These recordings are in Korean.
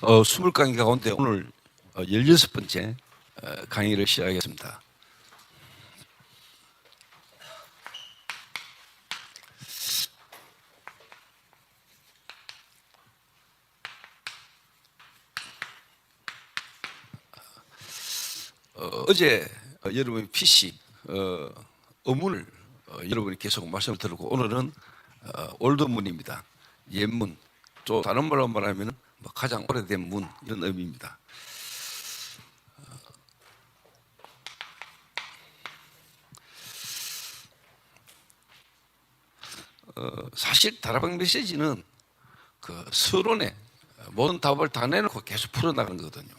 20강의 가운데 오늘 16번째 강의를 시작하겠습니다. 어제 여러분의 PC 어문을 여러분이 계속 말씀을 들었고, 오늘은 올드문입니다. 옛문, 또 다른 말로 말하면 가장 오래된 문, 이런 의미입니다. 사실 다락방 메시지는 그 서론에 모든 답을 다 내놓고 계속 풀어나가는 거거든요.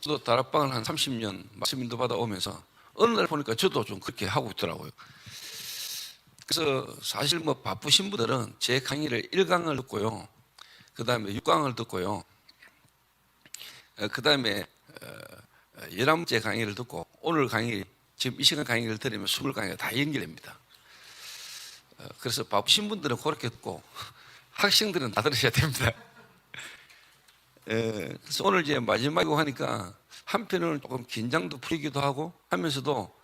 저도 다락방을 한 30년 말씀 인도받아 오면서 어느 날 보니까 저도 좀 그렇게 하고 있더라고요. 그래서 사실 바쁘신 분들은 제 강의를 1강을 듣고요, 그 다음에 6강을 듣고요, 그 다음에 11번째 강의를 듣고 오늘 강의, 지금 이 시간 강의를 들으면 20강의가 다 연결됩니다. 그래서 바쁘신 분들은 그렇게 듣고 학생들은 다 들으셔야 됩니다. 그래서 오늘 이제 마지막이고 하니까 한편으로는 조금 긴장도 풀리기도 하고 하면서도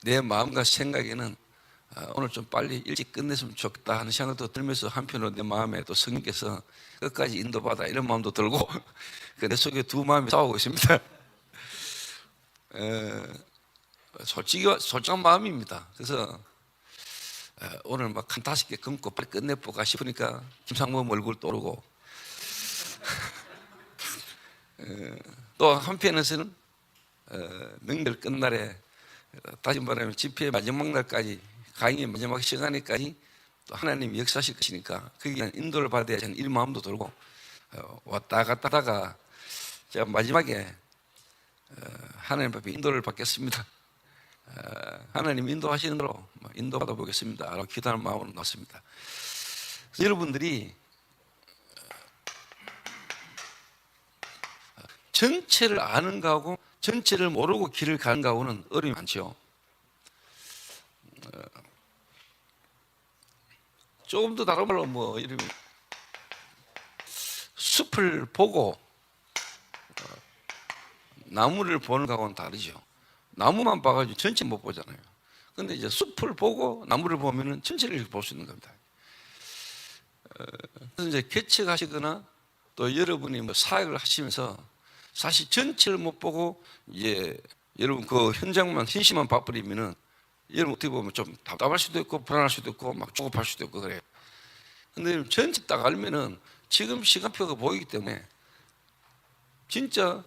내 마음과 생각에는 오늘 좀 빨리 일찍 끝냈으면 좋겠다 하는 생각도 들면서, 한편으로 내 마음에 또 성령께서 끝까지 인도받아 이런 마음도 들고 내 속에 두 마음이 싸우고 있습니다. 솔직한 마음입니다. 그래서 오늘 한 5개 끊고 빨리 끝내볼까 싶으니까 김상범 얼굴 떠오르고, 또 한편에서는 명절 끝날에 다시 말하면 집회 마지막 날까지, 강의 마지막 시간에까지 또 하나님이 역사하실 것이니까 거기에 대한 인도를 받아야 하는 이 마음도 들고, 왔다 갔다 하다가 제가 마지막에 하나님 앞에 인도를 받겠습니다. 하나님 인도하시는 대로 인도받아 보겠습니다 라고 기도하는 마음으로 나왔습니다. 여러분들이 전체를 아는 거하고 전체를 모르고 길을 가는 거하고는 어려움이 많죠. 조금 더 다른 말로 이런 숲을 보고 나무를 보는 거하고는 다르죠. 나무만 봐가지고 전체 못 보잖아요. 근데 이제 숲을 보고 나무를 보면은 전체를 볼 수 있는 겁니다. 그래서 이제 개척하시거나 또 여러분이 사역을 하시면서 사실 전체를 못 보고 이제 여러분 그 현장만 현시만 봐버리면은 여러분 어떻게 보면 좀 답답할 수도 있고 불안할 수도 있고 막 조급할 수도 있고 그래요. 근데 전체 딱 알면은 지금 시간표가 보이기 때문에 진짜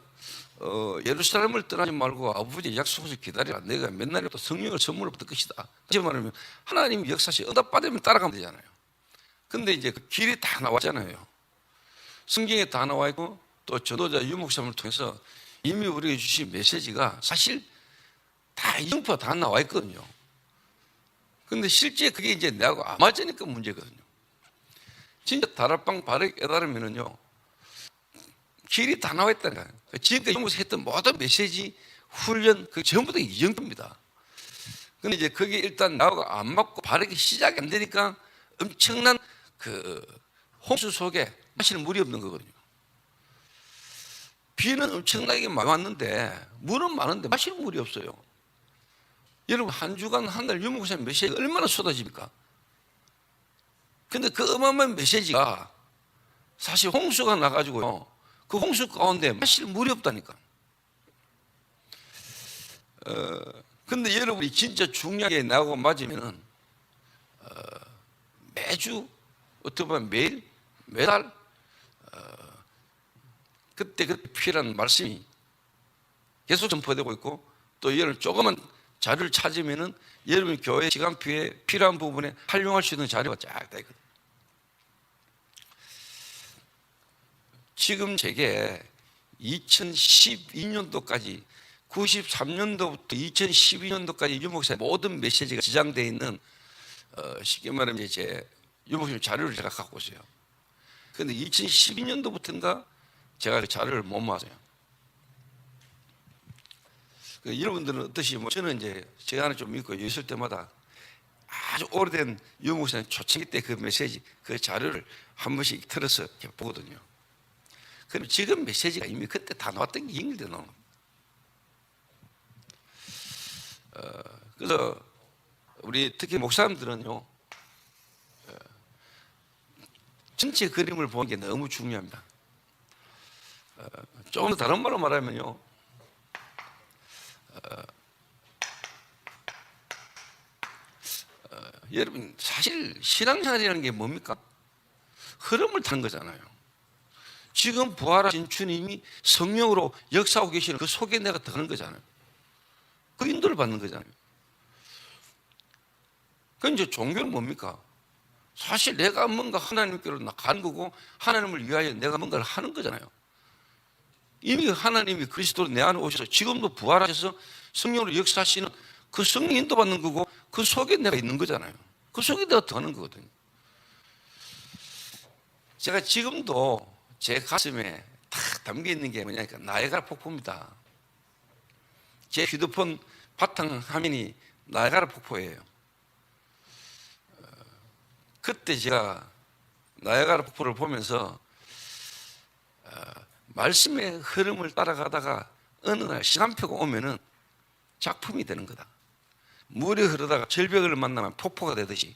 예루살렘을 떠나지 말고 아버지의 약속을 기다리라. 내가 맨날 또 성령을 선물로 받을 것이다. 다시 말하면 하나님이 역사시 응답받으면 따라가면 되잖아요. 근데 이제 그 길이 다 나왔잖아요. 성경에 다 나와 있고 또 전도자 유목사님을 통해서 이미 우리에게 주신 메시지가 사실 다 이정표가 다 나와 있거든요. 근데 실제 그게 이제 내하고 안 맞으니까 문제거든요. 진짜 다락방 바르게 깨달으면은요, 길이 다 나와 있다는 거예요. 지금까지 연구소 했던 모든 메시지, 훈련, 그 전부 다 이정도입니다. 근데 이제 그게 일단 나하고 안 맞고 바르게 시작이 안 되니까 엄청난 그 홍수 속에 사실 물이 없는 거거든요. 비는 엄청나게 많이 왔는데 물은 많은데 마실 물이 없어요. 여러분 한 주간 한 달 유목사님 메시지가 얼마나 쏟아집니까? 근데 그 어마어마한 메시지가 사실 홍수가 나가지고요, 그 홍수 가운데 마실 물이 없다니까. 근데 여러분이 진짜 중요하게 나하고 맞으면은 매주, 어떻게 보면 매일, 매달 그때 필요한 말씀이 계속 전포되고 있고, 또 여러분 조그만 자료를 찾으면은 여러분 교회 시간표에 필요한 부분에 활용할 수 있는 자료가 쫙 다 있거든요. 지금 제게 2012년도까지 93년도부터 2012년도까지 유목사의 모든 메시지가 지장되어 있는 쉽게 말하면 제 유목사님 자료를 제가 갖고 있어요. 그런데 2012년도부터인가 제가 그 자료를 못 모았어요. 여러분들은 어떠시? 저는 이제 제가 하나 좀 믿고 있을 때마다 아주 오래된 유목사님 초창기 때 그 메시지, 그 자료를 한 번씩 틀어서 이렇게 보거든요. 그럼 지금 메시지가 이미 그때 다 나왔던 게 연결되어 나오는 겁니다. 그래서 우리 특히 목사님들은요, 전체 그림을 보는 게 너무 중요합니다. 조금 더 다른 말로 말하면요, 여러분 사실 신앙생활이라는 게 뭡니까? 흐름을 타는 거잖아요. 지금 부활하신 주님이 성령으로 역사하고 계시는 그 속에 내가 들어가는 거잖아요. 그 인도를 받는 거잖아요. 그 이제 종교는 뭡니까? 사실 내가 뭔가 하나님께로 나간 거고 하나님을 위하여 내가 뭔가를 하는 거잖아요. 이미 하나님이 그리스도로 내 안에 오셔서 지금도 부활하셔서 성령으로 역사하시는 그 성령 인도받는 거고 그 속에 내가 있는 거잖아요. 그 속에 내가 들어가는 거거든요. 제가 지금도 제 가슴에 탁 담겨 있는 게 뭐냐니까 나이아가라 폭포입니다. 제 휴대폰 바탕 화면이 나이아가라 폭포예요. 그때 제가 나이아가라 폭포를 보면서 말씀의 흐름을 따라가다가 어느 날 시간표가 오면은 작품이 되는 거다. 물이 흐르다가 절벽을 만나면 폭포가 되듯이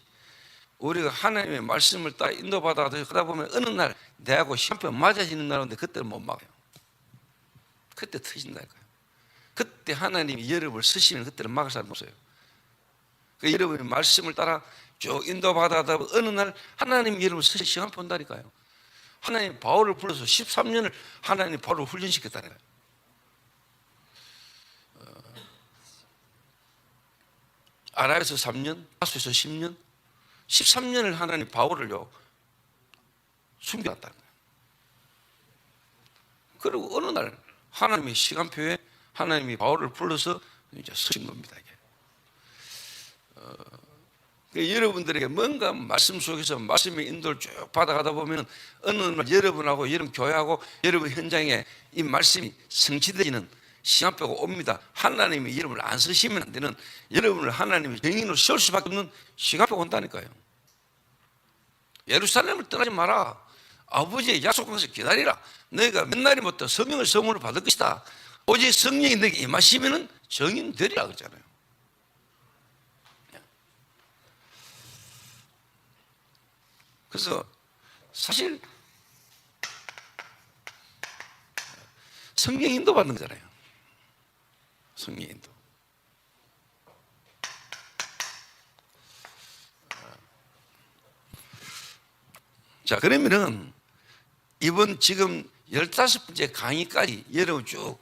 우리가 하나님의 말씀을 따라 인도받아 하다 보면 어느 날 내하고 시간표가 맞아지는 날인데 그때는 못 막아요. 그때 터진다니까요. 그때 하나님이 여러분을 쓰시면 그때는 막을 사람 없어요. 그 여러분의 말씀을 따라 쭉 인도받아 하다 보면 어느 날 하나님이 여러분을 쓰시 시간표 온다니까요. 하나님 바울을 불러서 13년을 하나님 바울을 훈련시켰다니까요. 아라에서 3년, 다수에서 10년, 13년을 하나님 바울을요 숨겨놨다는 거예요. 그리고 어느 날 하나님의 시간표에 하나님이 바울을 불러서 이제 쓰신 겁니다. 이게. 여러분들에게 뭔가 말씀 속에서 말씀의 인도를 쭉 받아가다 보면 어느 날 여러분하고 여러분 교회하고 여러분 현장에 이 말씀이 성취되지는 시간표가 옵니다. 하나님이 여러분을 안 쓰시면 안 되는, 여러분을 하나님이 정인으로 세울 수밖에 없는 시간표가 온다니까요. 예루살렘을 떠나지 마라. 아버지의 약속한 것을 기다리라. 너희가 몇 날이부터 성령을 선물로 받을 것이다. 오직 성령이 너에게 임하시면 정인 되리라 그러잖아요. 그래서 사실 성령 인도 받는 거잖아요. 성령 인도. 자, 그러면은 이번 지금 15번째 강의까지 여러분 쭉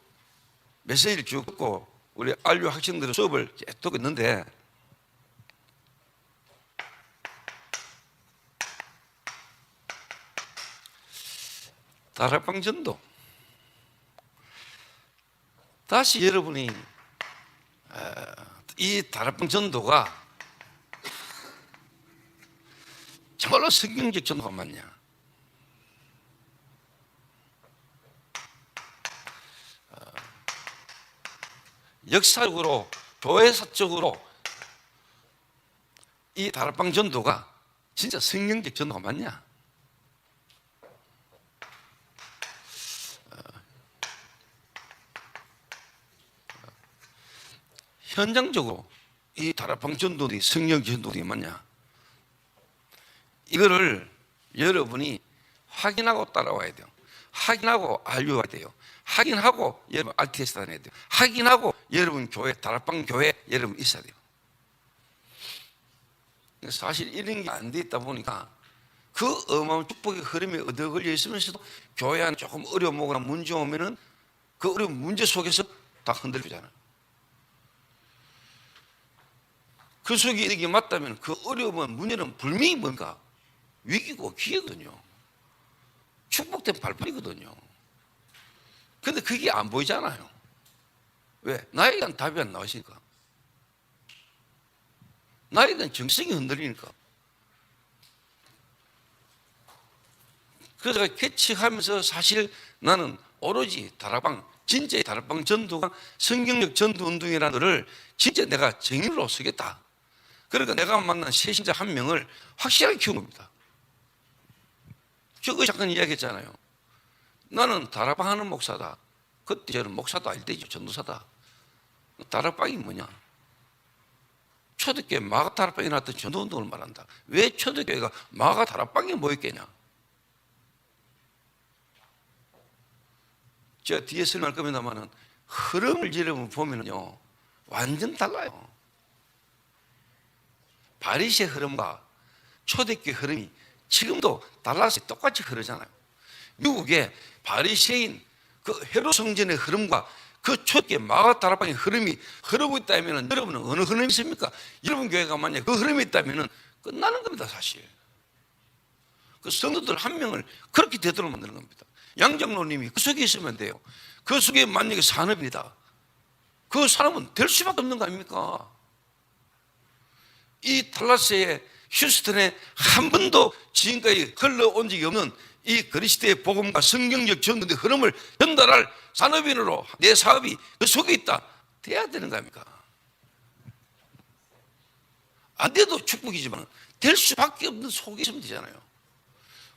메시지를 쭉 듣고 우리 안류 학생들의 수업을 듣고 있는데 다락방 전도, 다시 여러분이 이 다락방 전도가 정말로 성경적 전도가 맞냐? 역사적으로 교회사적으로 이 다락방 전도가 진짜 성경적 전도가 맞냐? 현장적으로 이 다락방 전도들이 성경적 전도들이 맞냐? 이거를 여러분이 확인하고 따라와야 돼요. 확인하고 알려야 돼요. 확인하고 여러분 RTS 다녀야 돼요. 확인하고 여러분 교회, 다락방 교회 여러분 있어야 돼요. 사실 이런 게 안 돼 있다 보니까 그 어마어마한 축복의 흐름에 얻어 걸려 있으면서도 교회 안에 조금 어려움 오거나 문제 오면은 그 어려운 문제 속에서 다 흔들리잖아요. 그 속에 이게 맞다면 그 어려움은 문제는 분명히 뭔가 위기고 기회거든요. 축복된 발판이거든요. 근데 그게 안 보이잖아요. 왜? 나에 대한 답이 안 나오시니까. 나에 대한 정성이 흔들리니까. 그래서 제가 캐치하면서 사실 나는 오로지 다락방, 진짜의 다락방 전도가 성경적 전도 운동이라는 것을 진짜 내가 정의로 쓰겠다. 그러니까 내가 만난 새신자 한 명을 확실하게 키운 겁니다. 저거 잠깐 이야기했잖아요. 나는 다락방 하는 목사다. 그때 저는 목사도 아닐 때죠. 전도사다. 다락방이 뭐냐? 초대교회 마가 다락방이 나왔던 전도운동을 말한다. 왜 초대교회가 마가 다락방에 모였겠냐? 제가 뒤에 설명할 겁니다만은 흐름을 여러분 보면요 완전 달라요. 바리새의 흐름과 초대교회 흐름이 지금도 달라서 똑같이 흐르잖아요. 미국의 바리새인 그 헤롯 성전의 흐름과 그 초대교회 마가 다락방의 흐름이 흐르고 있다면 여러분은 어느 흐름이 있습니까? 여러분 교회가 만약 그 흐름이 있다면 끝나는 겁니다. 사실 그 성도들 한 명을 그렇게 되도록 만드는 겁니다. 양장로님이 그 속에 있으면 돼요. 그 속에 만약에 산업입니다. 그 사람은 될 수밖에 없는 거 아닙니까? 이 달라스의 휴스턴에 한 번도 지금까지 흘러온 적이 없는 이 그리스도의 복음과 성경적 전도의 흐름을 전달할 산업인으로 내 사업이 그 속에 있다. 돼야 되는 거 아닙니까? 안 돼도 축복이지만 될 수밖에 없는 속에 있으면 되잖아요.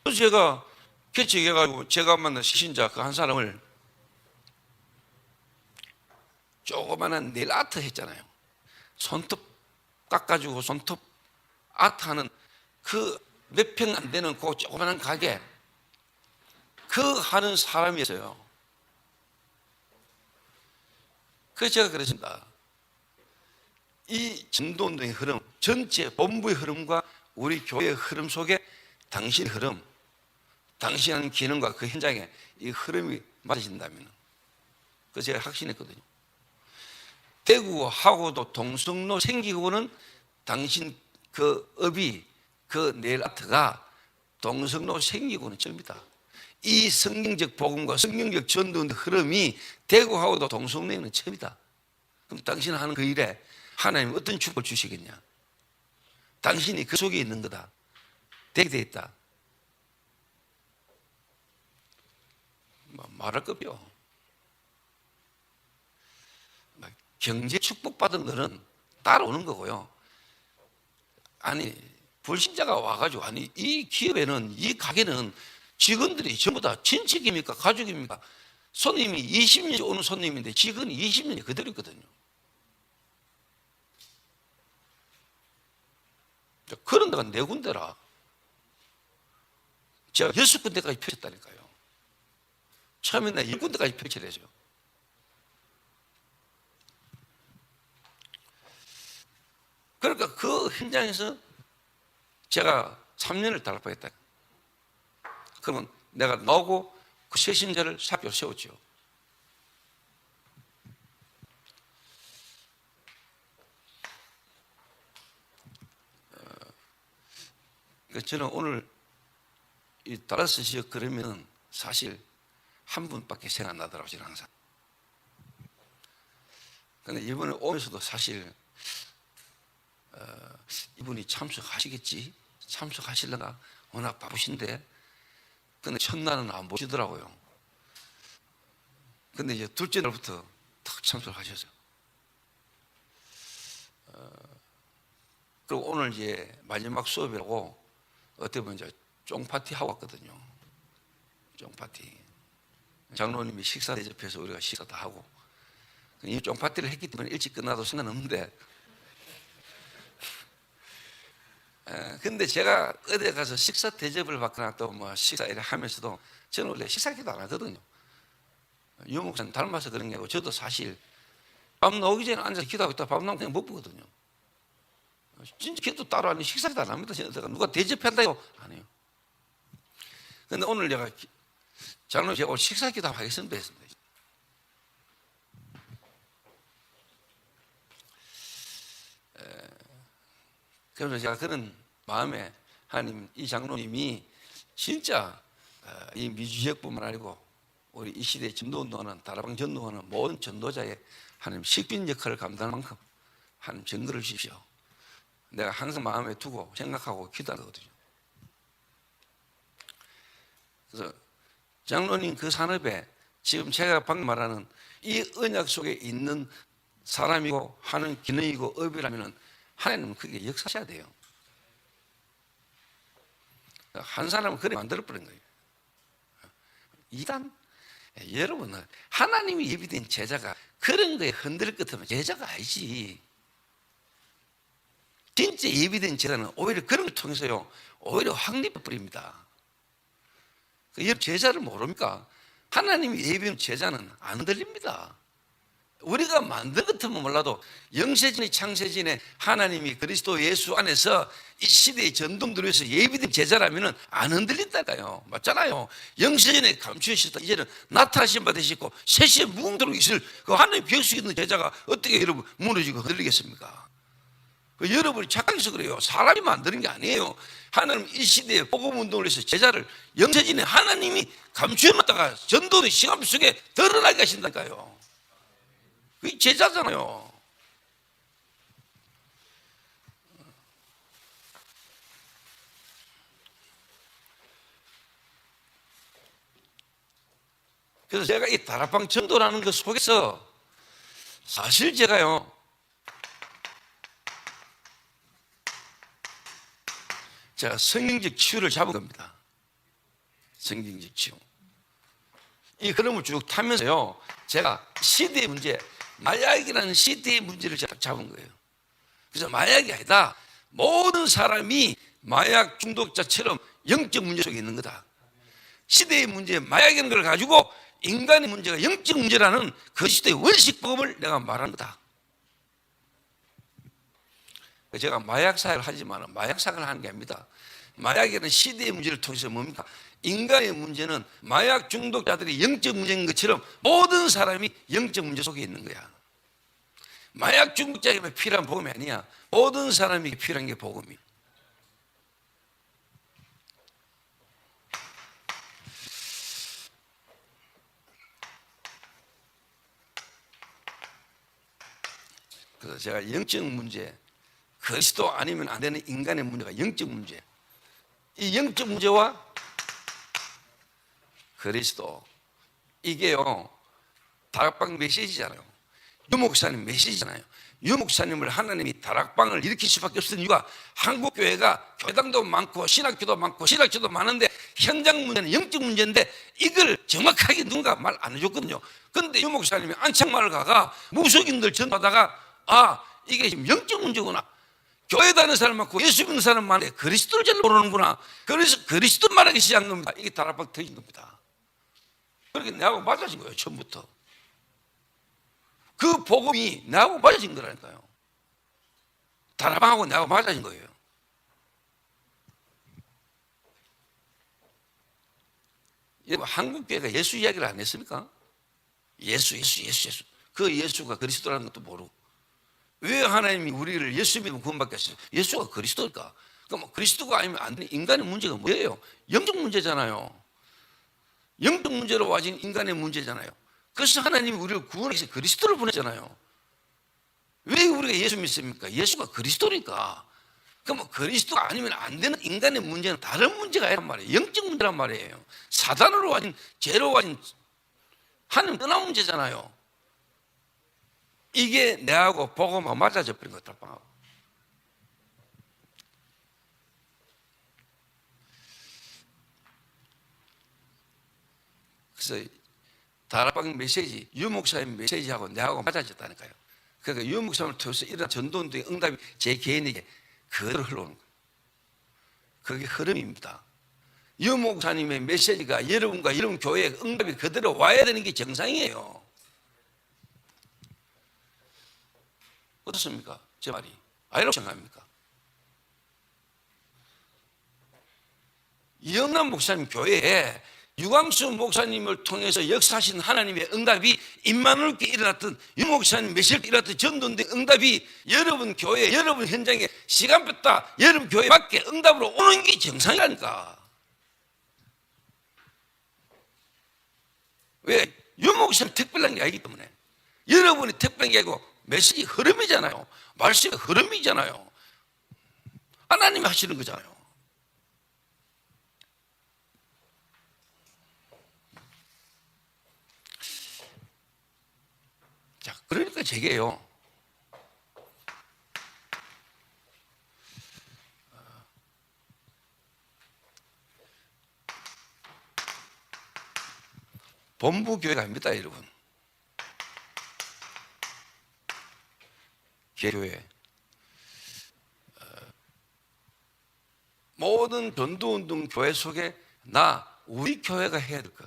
그래서 제가 개척해가지고 제가 만난 시신자 그 한 사람을 조그마한 네일 아트 했잖아요. 손톱 깎아주고 손톱 아트 하는 그 몇 평 안 되는 그 조그마한 가게 그 하는 사람이었어요. 그래서 제가 그랬습니다. 이 전도운동의 흐름, 전체 본부의 흐름과 우리 교회의 흐름 속에 당신의 흐름, 당신이 하는 기능과 그 현장에 이 흐름이 맞아진다면, 그래서 제가 확신했거든요. 대구하고도 동성로 생기고는 당신 그 업이 그 네일 아트가 동성로 생기고는 처음이다. 이 성경적 복음과 성경적 전도의 흐름이 대구하고도 동성로에는 처음이다. 그럼 당신 하는 그 일에 하나님 어떤 축복을 주시겠냐? 당신이 그 속에 있는 거다. 되게 돼 있다. 말할 것이요. 경제 축복받은 거는 따라오는 거고요. 아니 불신자가 와가지고 아니 이 기업에는 이 가게는 직원들이 전부 다 친척입니까? 가족입니까? 손님이 20년째 오는 손님인데 직원이 20년이 그대로 있거든요. 그런 데가 네 군데라. 제가 6군데까지 펼쳤다니까요. 처음에 나 10군데까지 펼쳐내죠. 그러니까 그 현장에서 제가 3년을 다락방했다. 그러면 내가 나오고 그 세신자를 사표를 세웠죠. 저는 오늘 이 달라스 지역 그러면 사실 한 분밖에 생각 안 나더라고요. 저는 항상. 근데 이번에 오면서도 사실 이분이 참석하시겠지? 참석하실려나? 워낙 바쁘신데. 근데 첫날은 안 보시더라고요. 근데 이제 둘째 날부터 탁 참석하셔서. 그리고 오늘 이제 마지막 수업이라고 어떻게 보면 이제 쫑파티 하고 왔거든요. 쫑파티. 장로님이 식사 대접해서 우리가 식사 다 하고. 이 쫑파티를 했기 때문에 일찍 끝나도 상관없는데. 근데 제가 어디 가서 식사 대접을 받거나 또 뭐 식사 이렇게 하면서도 저는 원래 식사 기도 안 하거든요. 유 목사님 닮아서 그런 게 아니고 저도 사실 밥 나오기 전에 앉아서 기도하고 있다 밥 나오면 그냥 못 보거든요. 진짜 기도 따로 하니 식사 기도 안 합니다. 누가 대접한다요? 안 해요. 근데 오늘 제가 장로님 제가 오늘 식사 기도 하겠습니다 했습니다. 그래서 제가 그런 마음에 하나님 이 장로님이 진짜 이 미주지역뿐만 아니고 우리 이 시대에 전도운동하는 다락방 전도하는 모든 전도자의 하나님 식빈 역할을 감당할 만큼 하나님 증거를 주십시오. 내가 항상 마음에 두고 생각하고 기도하거든요. 그래서 장로님 그 산업에 지금 제가 방금 말하는 이 언약 속에 있는 사람이고 하는 기능이고 업이라면 하나님은 그게 역사하셔야 돼요. 한 사람은 그래 만들어버린 거예요. 이단? 여러분은 하나님이 예비된 제자가 그런 거에 흔들릴 것 같으면 제자가 아니지. 진짜 예비된 제자는 오히려 그런 걸 통해서요, 오히려 확립해 버립니다. 여러분 제자를 모릅니까? 하나님이 예비된 제자는 안 흔들립니다. 우리가 만든 것 같으면 몰라도 영세전의 창세전에 하나님이 그리스도 예수 안에서 이 시대의 전동들을 위해서 예비된 제자라면 안 흔들린다니까요. 맞잖아요. 영세전에 감추셨다 이제는 나타나신 바 되시고 세시에 무궁도록 있을 그 하나님의 벽속에 있는 제자가 어떻게 여러분 무너지고 흔들리겠습니까? 여러분이 착각해서 그래요. 사람이 만드는 게 아니에요. 하나님 이 시대에 복음운동을 해서 제자를 영세전에 하나님이 감추어놨다가 전도의 시간 속에 드러나게 하신다니까요. 그게 제자잖아요. 그래서 제가 이 다락방 전도라는 것 속에서 사실 제가요, 제가 성경적 치유를 잡은 겁니다. 성경적 치유. 이 흐름을 쭉 타면서요, 제가 시대의 문제, 마약이라는 시대의 문제를 잡은 거예요. 그래서 마약이 아니다. 모든 사람이 마약 중독자처럼 영적 문제 속에 있는 거다. 시대의 문제, 마약이라는 걸 가지고 인간의 문제가 영적 문제라는 그 시대의 원칙법을 내가 말한 거다. 제가 마약 사역을 하지만 마약 사역을 하는 게 아닙니다. 마약이라는 시대의 문제를 통해서 뭡니까? 인간의 문제는 마약 중독자들이 영적 문제인 것처럼 모든 사람이 영적 문제 속에 있는 거야. 마약 중독자에게 필요한 복음이 아니야. 모든 사람에게 필요한 게 복음이야. 그래서 제가 영적 문제, 그리스도 아니면 안 되는 인간의 문제가 영적 문제, 이 영적 문제와 그리스도, 이게요 다락방 메시지잖아요. 유목사님 메시지잖아요. 유목사님을 하나님이 다락방을 일으킬 수밖에 없는 이유가 한국 교회가 교당도 많고 신학교도 많고 신학교도 많은데 현장 문제는 영적 문제인데 이걸 정확하게 누군가 말 안 해줬거든요. 그런데 유목사님이 안창마을 가가 무속인들 전하다가 아, 이게 지금 영적 문제구나. 교회 다니는 사람 많고 예수 믿는 사람 많은데 그리스도를 잘 모르는구나. 그래서 그리스도 말하기 시작한 겁니다. 이게 다락방 터진 겁니다. 그렇게 내하고 맞아진 거예요. 처음부터. 그 복음이 나하고 맞아진 거라니까요. 다락방하고 나하고 맞아진 거예요. 여러분, 한국교회가 예수 이야기를 안 했습니까? 예수. 그 예수가 그리스도라는 것도 모르고. 왜 하나님이 우리를 예수 믿으면 구원받게 하셨어요? 예수가 그리스도일까? 그럼 뭐 그리스도가 아니면 안 되는 인간의 문제가 뭐예요? 영적 문제잖아요. 영적 문제로 와진 인간의 문제잖아요. 그래서 하나님이 우리를 구원하기 위해서 그리스도를 보냈잖아요. 왜 우리가 예수 믿습니까? 예수가 그리스도니까. 그럼 뭐 그리스도가 아니면 안 되는 인간의 문제는 다른 문제가 아니란 말이에요. 영적 문제란 말이에요. 사단으로 와진, 죄로 와진 하나님 떠난 문제잖아요. 이게 내하고 복음하고 맞아져 버린 것 같다. 그래서 다락방 메시지, 유목사님 메시지하고 내하고 맞아졌다니까요. 그러니까 유목사님을 통해서 이런 전도운동의 응답이 제 개인에게 그대로 흘러오는 거예요. 그게 흐름입니다. 유목사님의 메시지가 여러분과 여러분 교회에 응답이 그대로 와야 되는 게 정상이에요. 어떻습니까? 제 말이 아니라고 생각합니까? 이영남 목사님 교회에 유광수 목사님을 통해서 역사하신 하나님의 응답이 임마누엘께 일어났던 유 목사님 메시지에 일어났던 전도운동의 응답이 여러분 교회, 여러분 현장에 시간 뺐다 여러분 교회 밖에 응답으로 오는 게 정상이라니까. 왜? 유 목사님 특별한 게 아니기 때문에. 여러분이 특별한 게 아니고 메시지 흐름이잖아요. 말씀의 흐름이잖아요. 하나님이 하시는 거잖아요. 자, 그러니까 제게요. 본부 교회가 아닙니다, 여러분. 교회. 모든 전도운동 교회 속에 우리 교회가 해야 될 거.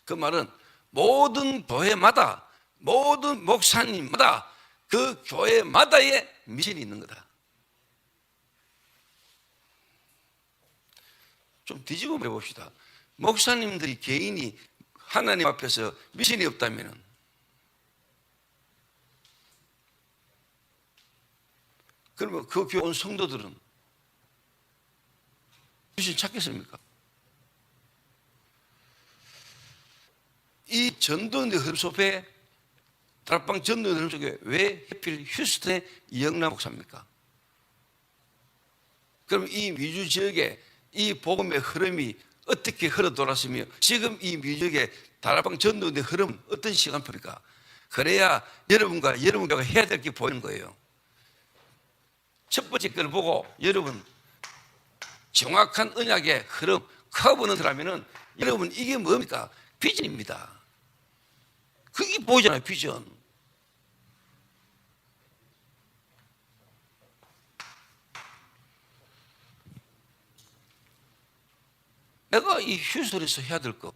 그 말은 모든 교회마다, 모든 목사님마다 그 교회마다의 미션이 있는 거다. 좀 뒤집어 봅시다. 목사님들이 개인이 하나님 앞에서 미션이 없다면 그러면 그 교회 온 성도들은 미션 찾겠습니까? 이 전도의 흐름 속에, 다락방 전도의 흐름 속에 왜 하필 휴스턴의 이영남 목사입니까? 그럼 이 미주 지역에 이 복음의 흐름이 어떻게 흘러 돌았으며 지금 이 미주역의 다락방 전도의 흐름은 어떤 시간표입니까? 그래야 여러분과 여러분 교회가 해야 될 게 보이는 거예요. 첫 번째 걸 보고 여러분 정확한 언약의 흐름, 커브는 들어가면은 여러분 이게 뭡니까? 비전입니다. 그게 보이잖아요, 비전. 내가 이 휴스턴에서 해야 될 거,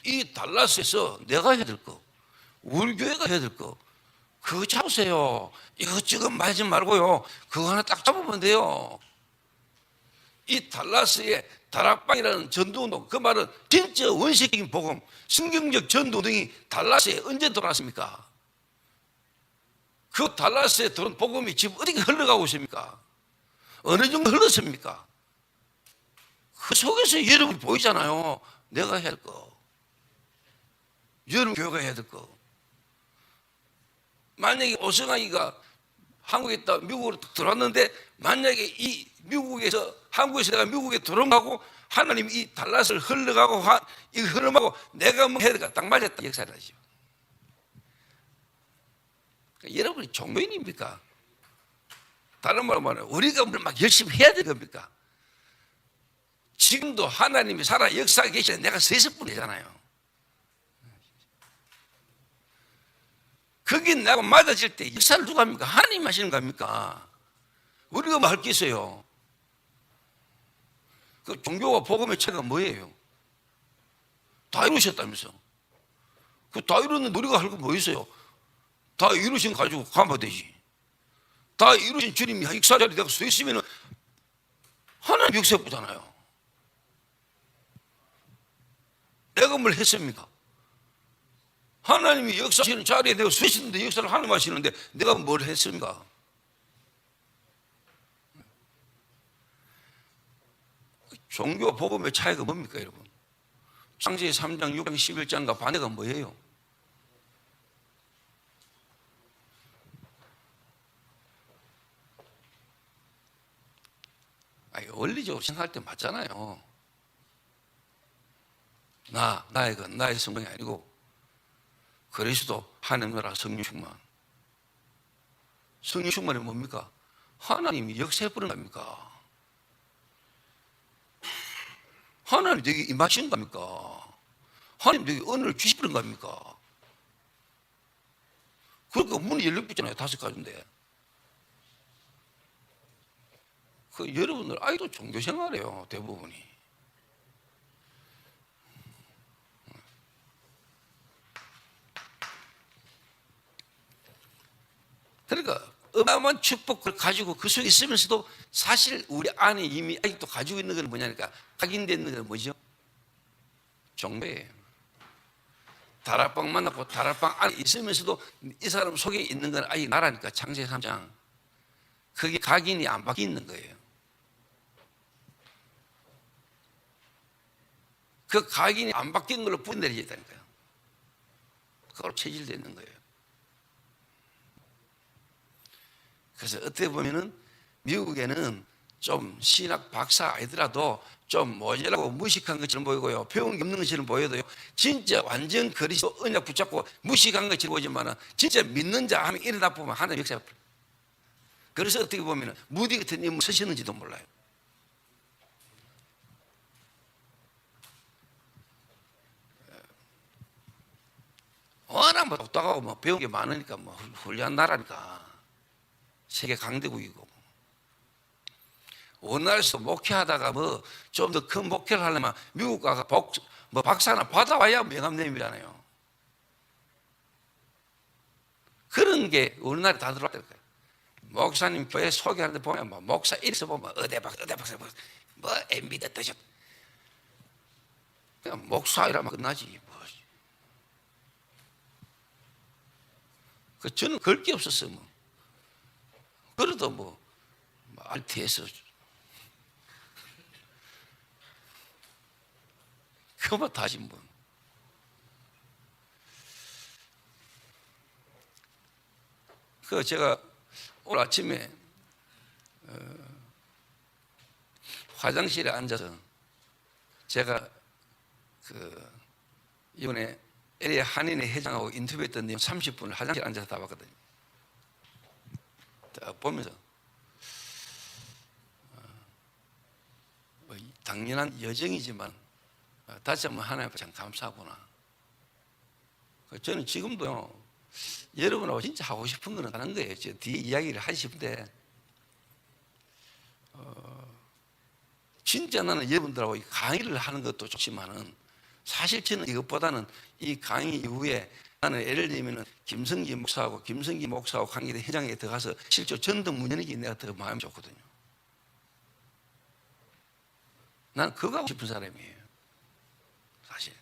이 달라스에서 내가 해야 될 거, 우리 교회가 해야 될 거, 그거 잡으세요. 이것저것 말지 말고요. 그거 하나 딱 잡으면 돼요. 이 달라스의 다락방이라는 전도운동, 그 말은 진짜 원시적인 복음, 성경적 전도운동이 달라스에 언제 돌아왔습니까? 그 달라스에 들어온 복음이 지금 어디가 흘러가고 있습니까? 어느 정도 흘렀습니까? 그 속에서 여러분이 보이잖아요. 내가 해야 할 거, 여러분 교회가 해야 될 거. 만약에 오승환이가 한국에 있다 미국으로 들어왔는데 만약에 이 미국에서 한국에서 내가 미국에 들어가고 하나님이 이 달라스를 흘러가고 이 흐름하고 내가 뭐 해야 될까 딱 맞았다 역사를 하죠. 그러니까 여러분이 종교인입니까? 다른 말로 말하면 우리가 막 열심히 해야 될 겁니까? 지금도 하나님이 살아 역사에 계시는데 내가 서 있을 뿐이잖아요. 거기 내가 맞아질 때 역사를 누가 합니까? 하나님 하시는 겁니까? 우리가 뭐 할 게 있어요? 그 종교와 복음의 차이가 뭐예요? 다 이루셨다면서. 그 다 이루는데 우리가 할 거 뭐 있어요? 다 이루신 거 가지고 가면 되지. 다 이루신 주님이 역사 자리에 내가 서 있으면 하나님 역사 보잖아요. 내가 뭘 했습니까? 하나님이 역사하시는 자리에 내가 서 있는데 역사를 하나님 하시는데 내가 뭘 했습니까? 종교와 복음의 차이가 뭡니까 여러분? 창세기 3장, 6장, 11장과 반대가 뭐예요? 원리적으로 생각할 때 맞잖아요. 나의 성공이 아니고 그리스도 하나님 나라 성령 충만. 성령 충만이 뭡니까? 하나님이 역사해 버린 겁니까? 하나님 내게 임하신 겁니까? 하나님 내게 은혜를 주시버린 겁니까? 그러니까 문이 열렸잖아요. 5가지인데. 그 여러분들 아이도 종교 생활해요. 대부분이. 그러니까 어마어마한 축복을 가지고 그 속에 있으면서도 사실 우리 안에 이미 아직도 가지고 있는 건 뭐냐니까 각인되어 있는 건 뭐죠? 종교예요. 다락방 만났고 다락방 안에 있으면서도 이 사람 속에 있는 건 아직 나라니까 창세기 3장. 그게 각인이 안 바뀌어 있는 거예요. 그 각인이 안 바뀐 걸로 뿌리내려야 되니까요. 그걸로 체질되어 있는 거예요. 그래서 어떻게 보면은 미국에는 좀 신학 박사 아니더라도 좀 모자라고 무식한 것처럼 보이고요. 배운 게 없는 것처럼 보여도요. 진짜 완전 그리스도 언약 붙잡고 무식한 것처럼 보이지만은 진짜 믿는 자 하면 일어나 보면 하나님 역사가. 그래서 어떻게 보면은 무디 같은 인물 서셨는지도 몰라요. 워낙 뭐 똑똑하고 뭐 배운 게 많으니까 뭐 훌륭한 나라니까 세계 강대국이고 우리나라에서 목회하다가 뭐 좀 더 큰 목회를 하려면 미국 가서 뭐 박사 하나 받아와야 명함내밀잖아요. 그런 게 우리나라에 다 들어왔다는 거예요. 목사님 교회 소개하는데 보면 뭐 목사 이래서 보면 의대 박사 뭐 MB도 뜨셨 그냥 목사이라면 끝나지 뭐. 그 저는 걸 게 없었어요. 뭐. 그래도 뭐 RT에서 그만 다시 뭐. 그 제가 오늘 아침에 화장실에 앉아서 제가 그 이번에 LA 한인회 회장하고 인터뷰했던 내용 30분을 화장실에 앉아서 다 봤거든요. 보면서 뭐 당연한 여정이지만 다시 한번 하나님 참 감사하구나. 저는 지금도요 여러분하고 진짜 하고 싶은 거는 하는 거예요. 저 뒤에 이야기를 하고 싶은데 진짜 나는 여러분들하고 강의를 하는 것도 좋지만은 사실 저는 이것보다는 이 강의 이후에 나는 예를 들면 김성기 목사하고 강의대 현장에 들어가서 실제 전도 문연에게 내가 더 마음이 좋거든요. 나는 그거 하고 싶은 사람이에요. 사실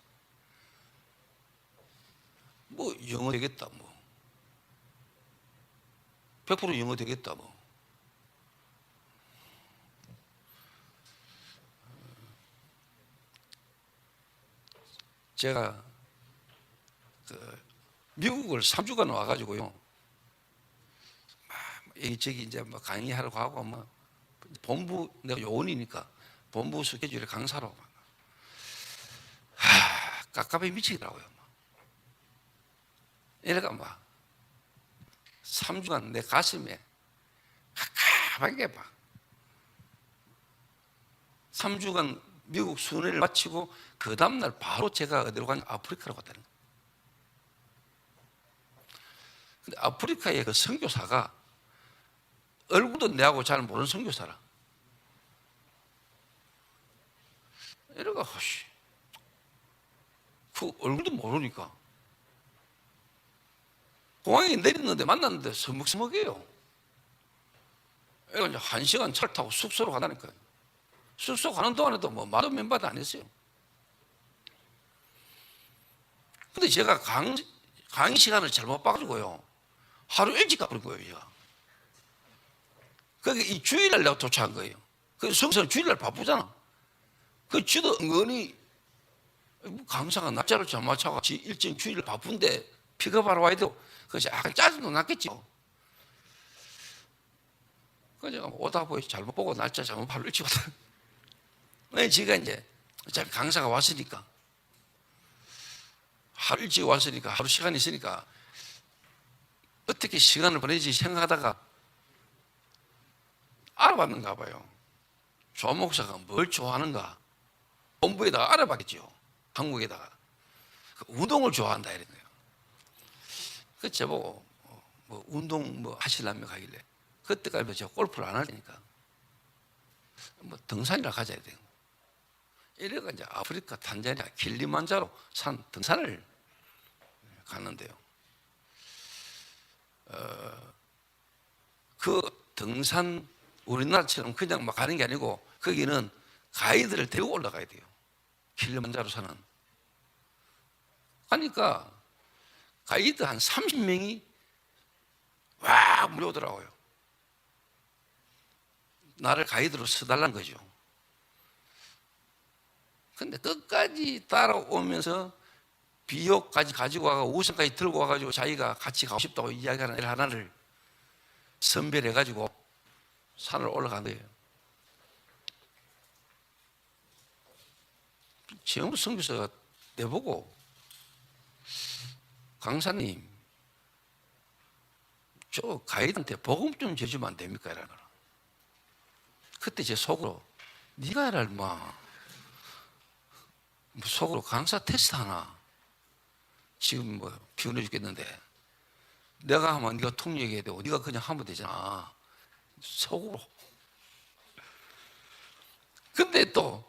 뭐 영어 되겠다 뭐 100% 영어 되겠다 뭐 제가 미국을 3주간 와가지고요 여기저기 이제 뭐 강의하러 가고 뭐 본부 내가 요원이니까 본부 스케줄에 강사로 깝깝이 미치더라고요. 이래가 막 3주간 내 가슴에 깝깝하게 막 3주간 미국 순회를 마치고 그 다음날 바로 제가 어디로 간 아프리카로 갔다는 거예요. 근데 아프리카의 그 선교사가 얼굴도 내하고 잘 모르는 선교사라. 이래가 허씨 그 얼굴도 모르니까 공항에 내렸는데 만났는데 서먹서먹해요. 이제 1시간 차를 타고 숙소로 가다니까요. 숙소 가는 동안에도 뭐 말도 맨바도 안 했어요. 근데 제가 강의 시간을 잘못 봐가지고요 하루 일찍 가버린 거예요. 제가 그게 이 주일날 내가 도착한 거예요. 그 성서는 주일날 바쁘잖아. 그 지도 은근히 강사가 날짜를 잘못 맞춰가 일정 주일날 바쁜데 픽업하러 와야 되고 그래서 약간 짜증도 났겠죠. 그래서 제가 오다 보니 잘못 보고 날짜 잘못 바로 일찍 왔다. 제가 이제 강사가 왔으니까 하루 일찍 왔으니까 하루 시간이 있으니까 어떻게 시간을 보내지 생각하다가 알아봤는가 봐요. 조 목사가 뭘 좋아하는가 본부에다가 알아봤겠죠. 한국에다가 운동을 좋아한다 이런 거예요. 그 저보고 뭐 운동 뭐 하시려면 가길래 그때까지 제가 골프를 안 할 테니까 뭐 등산이나 가자 돼요. 이래가 이제 아프리카 탄자니아 길리만자로 산 등산을 갔는데요. 그 등산 우리나라처럼 그냥 막 가는 게 아니고 거기는 가이드를 데리고 올라가야 돼요. 길리만자로 사는. 가니까 가이드 한 30명이 와 몰려오더라고요. 나를 가이드로 써달라는 거죠. 근데 끝까지 따라오면서 비옷까지 가지고 와서 우산까지 들고 와가지고 자기가 같이 가고 싶다고 이야기하는 일 하나를 선별해가지고 산을 올라간 거예요. 지금 선교사가 내보고 강사님 저 가이드한테 복음 좀 전주면 안 됩니까? 이러는 거라. 그때 제 속으로 네가 해라 임마 속으로 강사 테스트 하나 지금 뭐 피곤해 죽겠는데 내가 하면 네가 통역해야 되고 네가 그냥 하면 되잖아. 속으로. 근데 또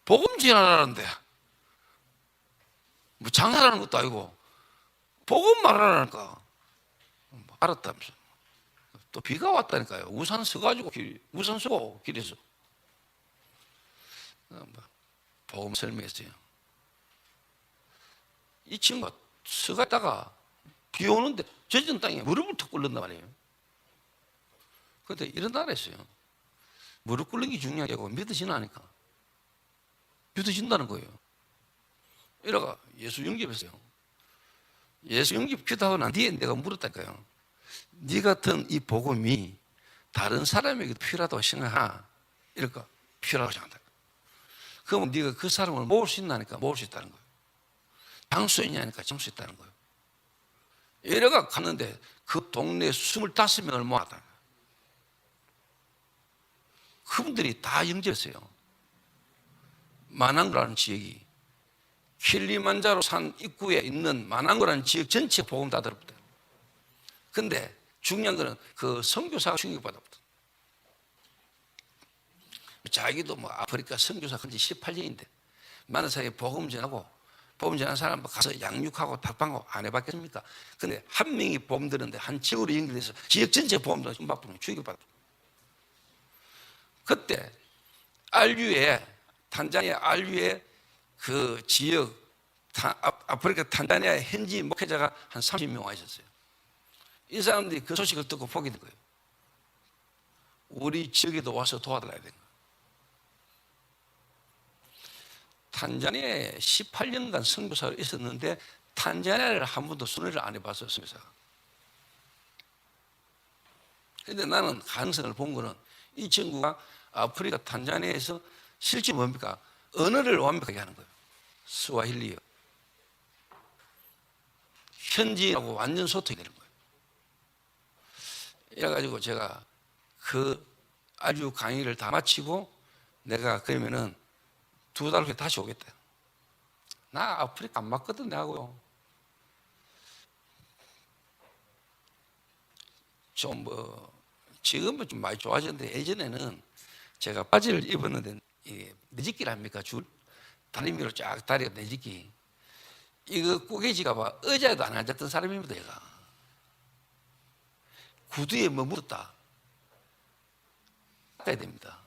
복음 전하라는데 뭐 장사라는 것도 아니고 복음 말하라니까 알았다면서. 또 비가 왔다니까요. 우산 써가지고 우산 쓰고 길에서 복음 설명했어요. 이 친구가 서갔다가 비 오는데 젖은 땅에 무릎을 턱 꿇는단 말이에요. 그런데 이런 나라 했어요. 무릎 꿇는 게 중요한 게 아니고 믿어지나니까. 믿어진다는 거예요. 이러가 예수 영접했어요. 예수 영접 기도하고 난 뒤에 내가 물었다니까요. 네 같은 이 복음이 다른 사람에게도 필요하다고 생각하나? 이럴까? 필요하다고 생각한다. 그러면 네가 그 사람을 모을 수 있나니까 모을 수 있다는 거예요. 장수 있냐니까 장수 있다는 거예요. 이래가 갔는데 그 동네에 25명을 모았다. 그분들이 다 영접했어요. 마낭고라는 지역이 킬리만자로 산 입구에 있는 마낭고라는 지역 전체 복음 다 들었다. 근데 중요한 거는 그 선교사가 충격받았다. 자기도 뭐 아프리카 선교사 한지 18년인데 많은 사람이 복음 전하고 복음 전하는 사람 가서 양육하고 답방하고 안 해봤겠습니까? 근데 한 명이 복음 들었는데 한 지역으로 연결돼서 지역 전체 복음 들어서 충격받았다. 그때 알류에 탄자니아 알류에 그 지역 아프리카 탄자니아 현지 목회자가 한 30명 와 있었어요. 이 사람들이 그 소식을 듣고 보게 된 거예요. 우리 지역에도 와서 도와달라야 되는 거예요. 탄자니아에 18년간 선교사가 있었는데 탄자니아를 한 번도 순회를 안 해봤어요. 선교사가. 그런데 나는 가능성을 본 거는 이 친구가 아프리카 탄자니아에서 실제 뭡니까? 언어를 완벽하게 하는 거예요. 스와힐리어. 현지하고 완전 소통이 되는 거예요. 이래가지고 제가 그 아주 강의를 다 마치고 내가 그러면은 2달 후에 다시 오겠다. 나 아프리카 안 맞거든, 내하고요. 좀 지금은 좀 많이 좋아졌는데 예전에는 제가 바지를 입었는데 내집기를 합니까? 줄 다리 위로 쫙 다리가 내집기. 이거 꾸개지가 봐 의자에도 안 앉았던 사람입니다. 얘가 구두에 뭐 묻었다 닦아야 됩니다.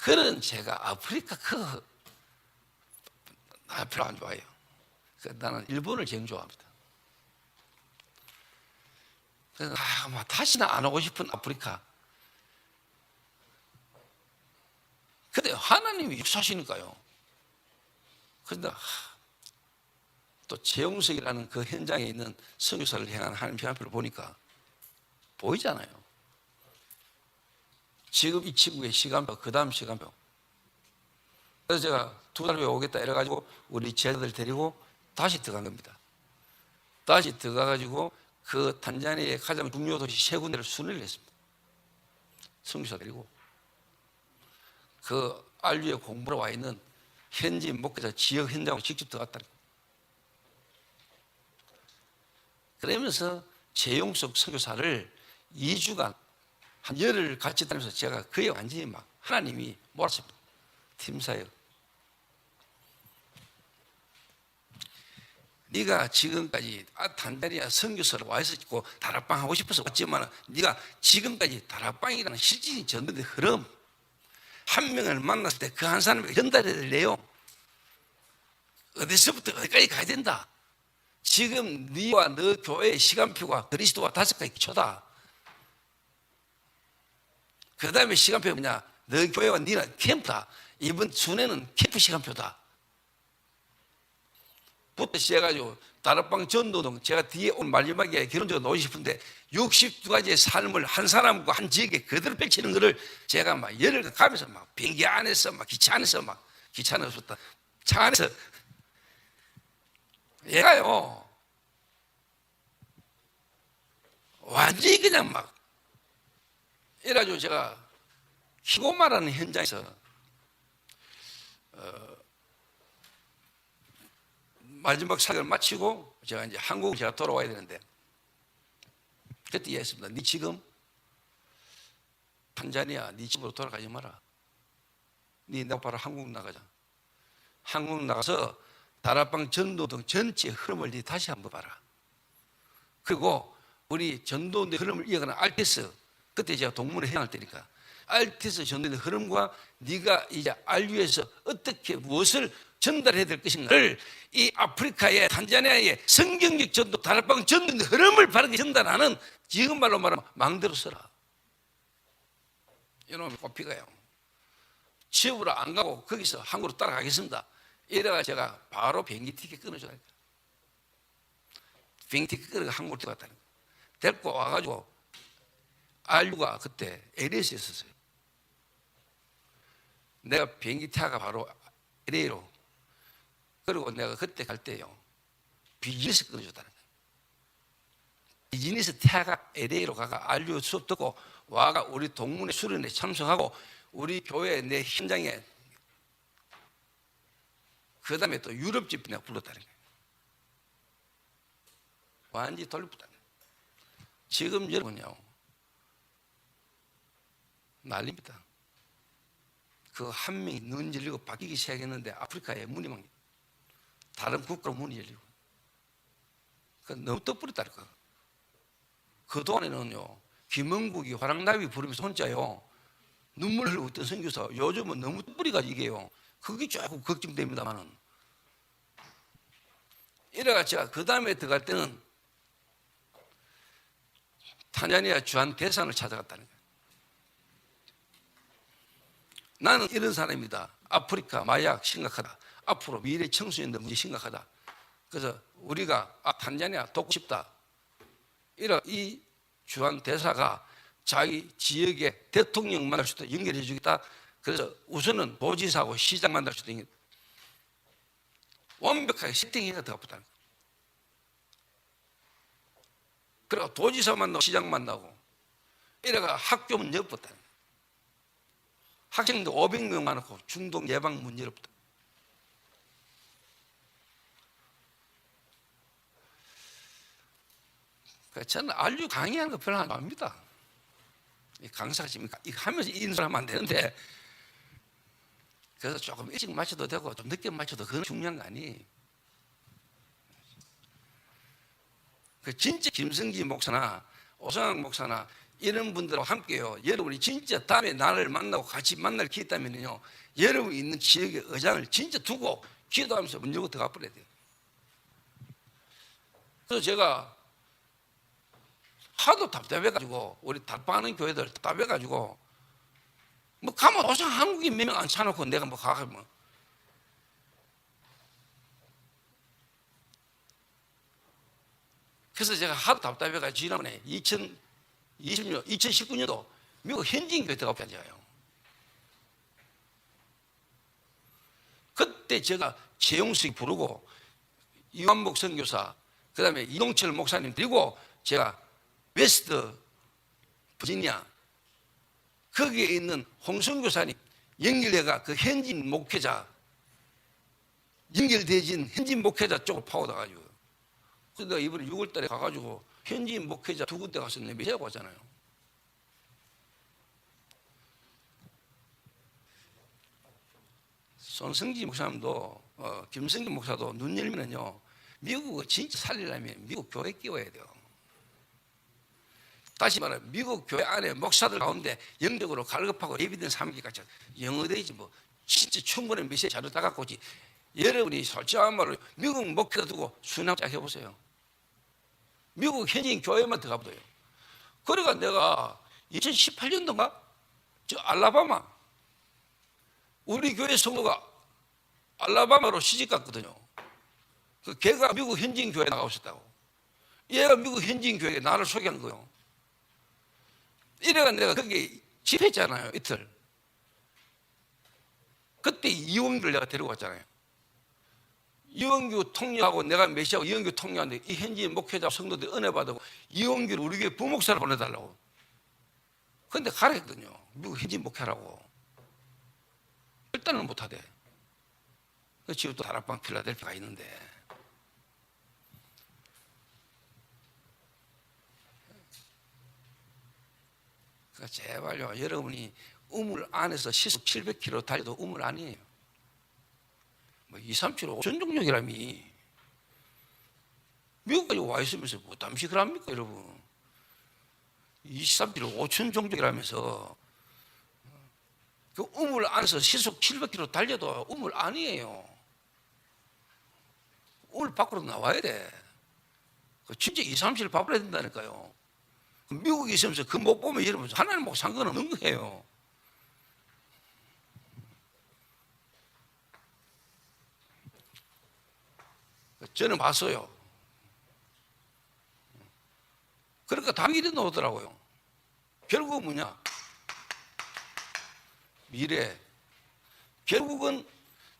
그런 제가 아프리카 나 별로 안 좋아해요. 나는 일본을 제일 좋아합니다. 그래서 다시는 안 오고 싶은 아프리카. 근데 하나님이 역사하시니까요. 그런데 또 재용석이라는 그 현장에 있는 선교사를 향한 하나님 편안표를 보니까 보이잖아요. 지금 이 친구의 시간표, 그 다음 시간표. 그래서 제가 2달 후에 오겠다 이래가지고 우리 제자들 데리고 다시 들어간 겁니다. 다시 들어가가지고 그 탄자니아의 가장 중요 도시 세 군데를 순회를 했습니다. 선교사 데리고 그 알류에 공부로 와 있는 현지 목회자 지역 현장으로 직접 들어갔다. 그러면서 재용석 선교사를 2주간 한 열흘 같이 다니면서 제가 그에 완전히 막 하나님이 몰았습니다. 팀사역. 네가 지금까지 탄자니아 선교사로 와 있었고 다락방 하고 싶어서 왔지만 네가 지금까지 다락방이라는 실질이 전도의 흐름 한 명을 만났을 때 그 한 사람에게 전달해야 될 내용 어디서부터 어디까지 가야 된다. 지금 네와 너 교회의 시간표가 그리스도와 5가지 기초다. 그 다음에 시간표가 뭐냐? 너 교회와 네는 캠프다. 이번 순회는 캠프 시간표다. 부터 시작해가지고 다락방 전도동 제가 뒤에 온 마지막에 결혼적으로 오고 싶은데 62가지의 삶을 한 사람과 한 지역에 그대로 펼치는 것을 제가 막 열흘 가면서 막 비행기 안에서 막 기차 안에서 막 기차 안에서 차 안에서 얘가요 완전히 그냥 막 이래가지고 제가 히고마라는 현장에서 마지막 사역을 마치고 제가 이제 한국 제가 돌아와야 되는데 그때 이해했습니다. 네 지금 탄자니아 네 집으로 돌아가지 마라. 네 내가 바로 한국 나가자. 한국 나가서 다락방 전도등 전체 흐름을 네 다시 한번 봐라. 그리고 우리 전도의 흐름을 이어가는 알테스, 그때 제가 동문회 해양할 때니까 알테스 전도의 흐름과 네가 이제 알류에서 어떻게 무엇을 전달해야 될 것인가를 이 아프리카의 탄자니아의 성경적 전도 다락방 전도의 흐름을 바르게 전달하는, 지금 말로 말하면 망대로 써라. 이놈이 꼽히가요. 취업으로 안 가고 거기서 한국으로 따라가겠습니다. 이래가 제가 바로 비행기 티켓 끊어줘야 비행기 티켓 끊어가 한국으로 들어갔다는 거예요. 데리고 와가지고 알류가 그때 LA에서 있었어요. 내가 비행기 타가 바로 LA로, 그리고 내가 그때 갈 때요 비즈니스 끊어줬다는 거예요. 비즈니스 타가 LA로 가가 알류 수업 듣고 와가 우리 동문회 수련회 참석하고 우리 교회 내 현장에, 그 다음에 또 유럽 집 내가 불렀다는 거예요. 완전히 돌려붙다는 거예요. 지금 여러분요 난립니다. 그 한 명이 눈 열리고 바뀌기 시작했는데 아프리카에 문이 막 다른 국가로 문이 열리고, 그 너무 떠버렸다는 거예요. 그동안에는요 김은국이 화랑나비 부르면서 혼자요 눈물 흘리고 있던 선교사, 요즘은 너무 뿌리가 이게요 그게 조금 걱정됩니다만은, 이래가 제가 그 다음에 들어갈 때는 탄자니아 주한 대사관을 찾아갔다는 거예요. 나는 이런 사람이다. 아프리카 마약 심각하다. 앞으로 미래 청소년들 문제 심각하다. 그래서 우리가 탄자니아 돕고 싶다. 이 주한 대사가 자기 지역의 대통령 만날 수도 연결해 주겠다. 그래서 우선은 도지사하고 시장 만날 수도 있는, 완벽하게 세팅해서 들어갔다는 거예요. 그리고 도지사 만나고 시장 만나고 이래가 학교문 열었다는 거예요. 학생들 500명 많고 중독 예방 문 열었다. 저는 알류 강의하는 거 별로 안 합니다. 강사가 지금 하면서 인솔하면 안 되는데, 그래서 조금 일찍 마쳐도 되고 좀 늦게 마쳐도 그건 중요한 거 아니에요. 그 진짜 김성기 목사나 오성학 목사나 이런 분들하고 함께요, 여러분이 진짜 다음에 나를 만나고 같이 만날 기회 있다면요 여러분이 있는 지역의 의장을 진짜 두고 기도하면서 문 열고 들어가 버려야 돼요. 그래서 제가 하도 답답해가지고 우리 답답하는 교회들 답답해가지고 뭐 가면 오상 한국인 몇 명 안 차놓고 내가 뭐 가면 그래서 제가 하도 답답해가지고 지난번에 2019년도 미국 현지인 교회 들어가 앉아요. 그때 제가 재용식 부르고 이완복 선교사, 그 다음에 이동철 목사님 그리고 제가 웨스트 버지니아 거기에 있는 홍성교사님 연결해가 그 현지인 목회자 연결되진 현지인 목회자 쪽으로 파고다가지고, 그래서 내가 이번에 6월 달에 가가지고 현지인 목회자 두 군데 가서 내비하고 왔잖아요. 손성지 목사님도 김성기 목사도 눈 열면은요 미국을 진짜 살리려면 미국 교회 끼워야 돼요. 다시 말해 미국 교회 안에 목사들 가운데 영적으로 갈급하고 예비된 사람들까지 영어되지 뭐 진짜 충분히 메시지 자료 따갖고 오지. 여러분이 솔직한 말로 미국 목회자 두고 순항짝 해보세요. 미국 현지인 교회만 들어가 보세요. 그러니까 내가 2018년도인가 저 알라바마 우리 교회 성도가 알라바마로 시집 갔거든요. 그 걔가 미국 현지인 교회에 나가고 있었다고. 얘가 미국 현지인 교회에 나를 소개한 거예요. 이래가 내가 거기 집회했잖아요, 이틀. 그때 이원규를 내가 데리고 왔잖아요. 이원규 통역하고 내가 메시하고 이원규 통역하는데 이 현지인 목회자 성도들 은혜 받고 이원규를 우리 교회 부목사를 보내달라고. 근데 가라 했거든요. 미국 현지인 목회라고. 일단은 못하대. 그 집도 다락방 필라델피아가 있는데 그러니까 제발요, 여러분이 우물 안에서 시속 700km 달려도 우물 아니에요. 뭐 2, 3km 전종력이라미. 미국까지 와 있으면서 뭐 담식을 합니까, 여러분? 23km 5천 종족이라면서 그 우물 안에서 시속 700km 달려도 우물 아니에요. 우물 밖으로 나와야 돼. 진짜 2, 3km 밟아야 된다니까요. 미국에 있으면서 그 못 보면 여러분 하나님하고 상관없는 거예요. 저는 봤어요. 그러니까 당일이 나오더라고요. 결국은 뭐냐? 미래. 결국은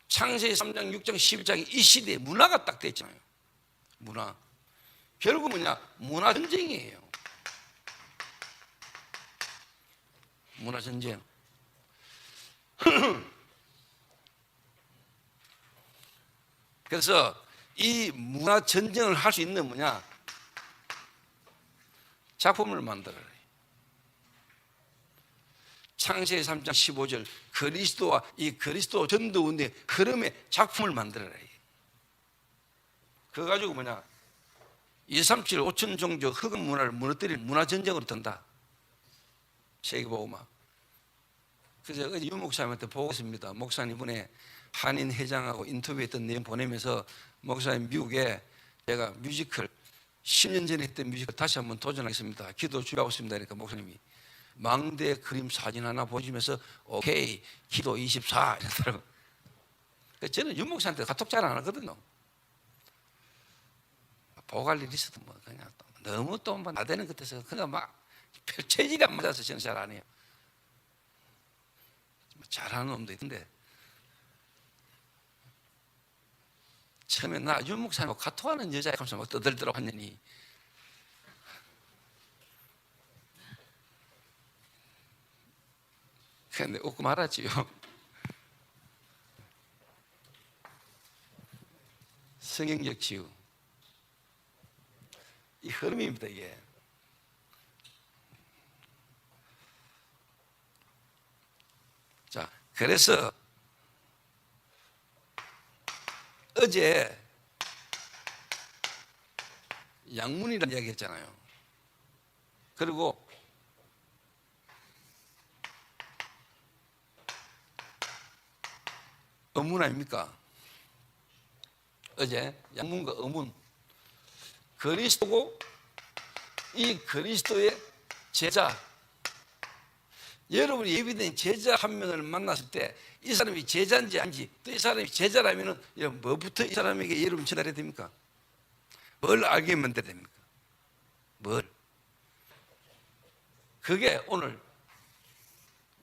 창세기 3장, 6장, 11장에 이 시대에 문화가 딱 됐잖아요. 문화. 결국은 뭐냐? 문화 전쟁이에요. 문화 전쟁. 그래서 이 문화 전쟁을 할 수 있는 뭐냐? 작품을 만들어라. 창세기 3장 15절 그리스도와 이 그리스도 전도운동의 흐름의 작품을 만들어라. 그거 가지고 뭐냐? 2, 3, 7, 5천 종족 흑인 문화를 무너뜨릴 문화 전쟁으로 든다. 세계보고마. 그래서 어제 유 목사님한테 보고 있습니다. 목사님 이번에 한인 회장하고 인터뷰했던 내용 보내면서 목사님 미국에 제가 뮤지컬 10년 전에 했던 뮤지컬 다시 한번 도전하겠습니다. 기도 준비하고 있습니다. 그러니까 목사님이 망대 그림 사진 하나 보여주면서 오케이 기도 24 이러더라고요. 저는 유 목사한테 카톡 잘 안 하거든요. 보고할 일이 있어도 뭐 그냥 너무 또 나대는 것 같아서 그냥 막 체질이 안 맞아서 저는 잘 안 해요. 잘하는 놈도 있는데 처음에 나 유 목사님하고 카톡하는 여자애 하면서 막 떠들더라고 하느니 근데 웃고 말았지요. 성경적 치유 이 흐름입니다. 이게 자 그래서 어제 양문이라는 이야기 했잖아요. 그리고 어문 아닙니까? 어제 양문과 어문 그리스도고 이 그리스도의 제자 여러분이 예비된 제자 한 명을 만났을 때 이 사람이 제자인지 아닌지 또 이 사람이 제자라면 뭐부터 이 사람에게 여러분 전달해야 됩니까? 뭘 알게 만들어야 됩니까? 뭘? 그게 오늘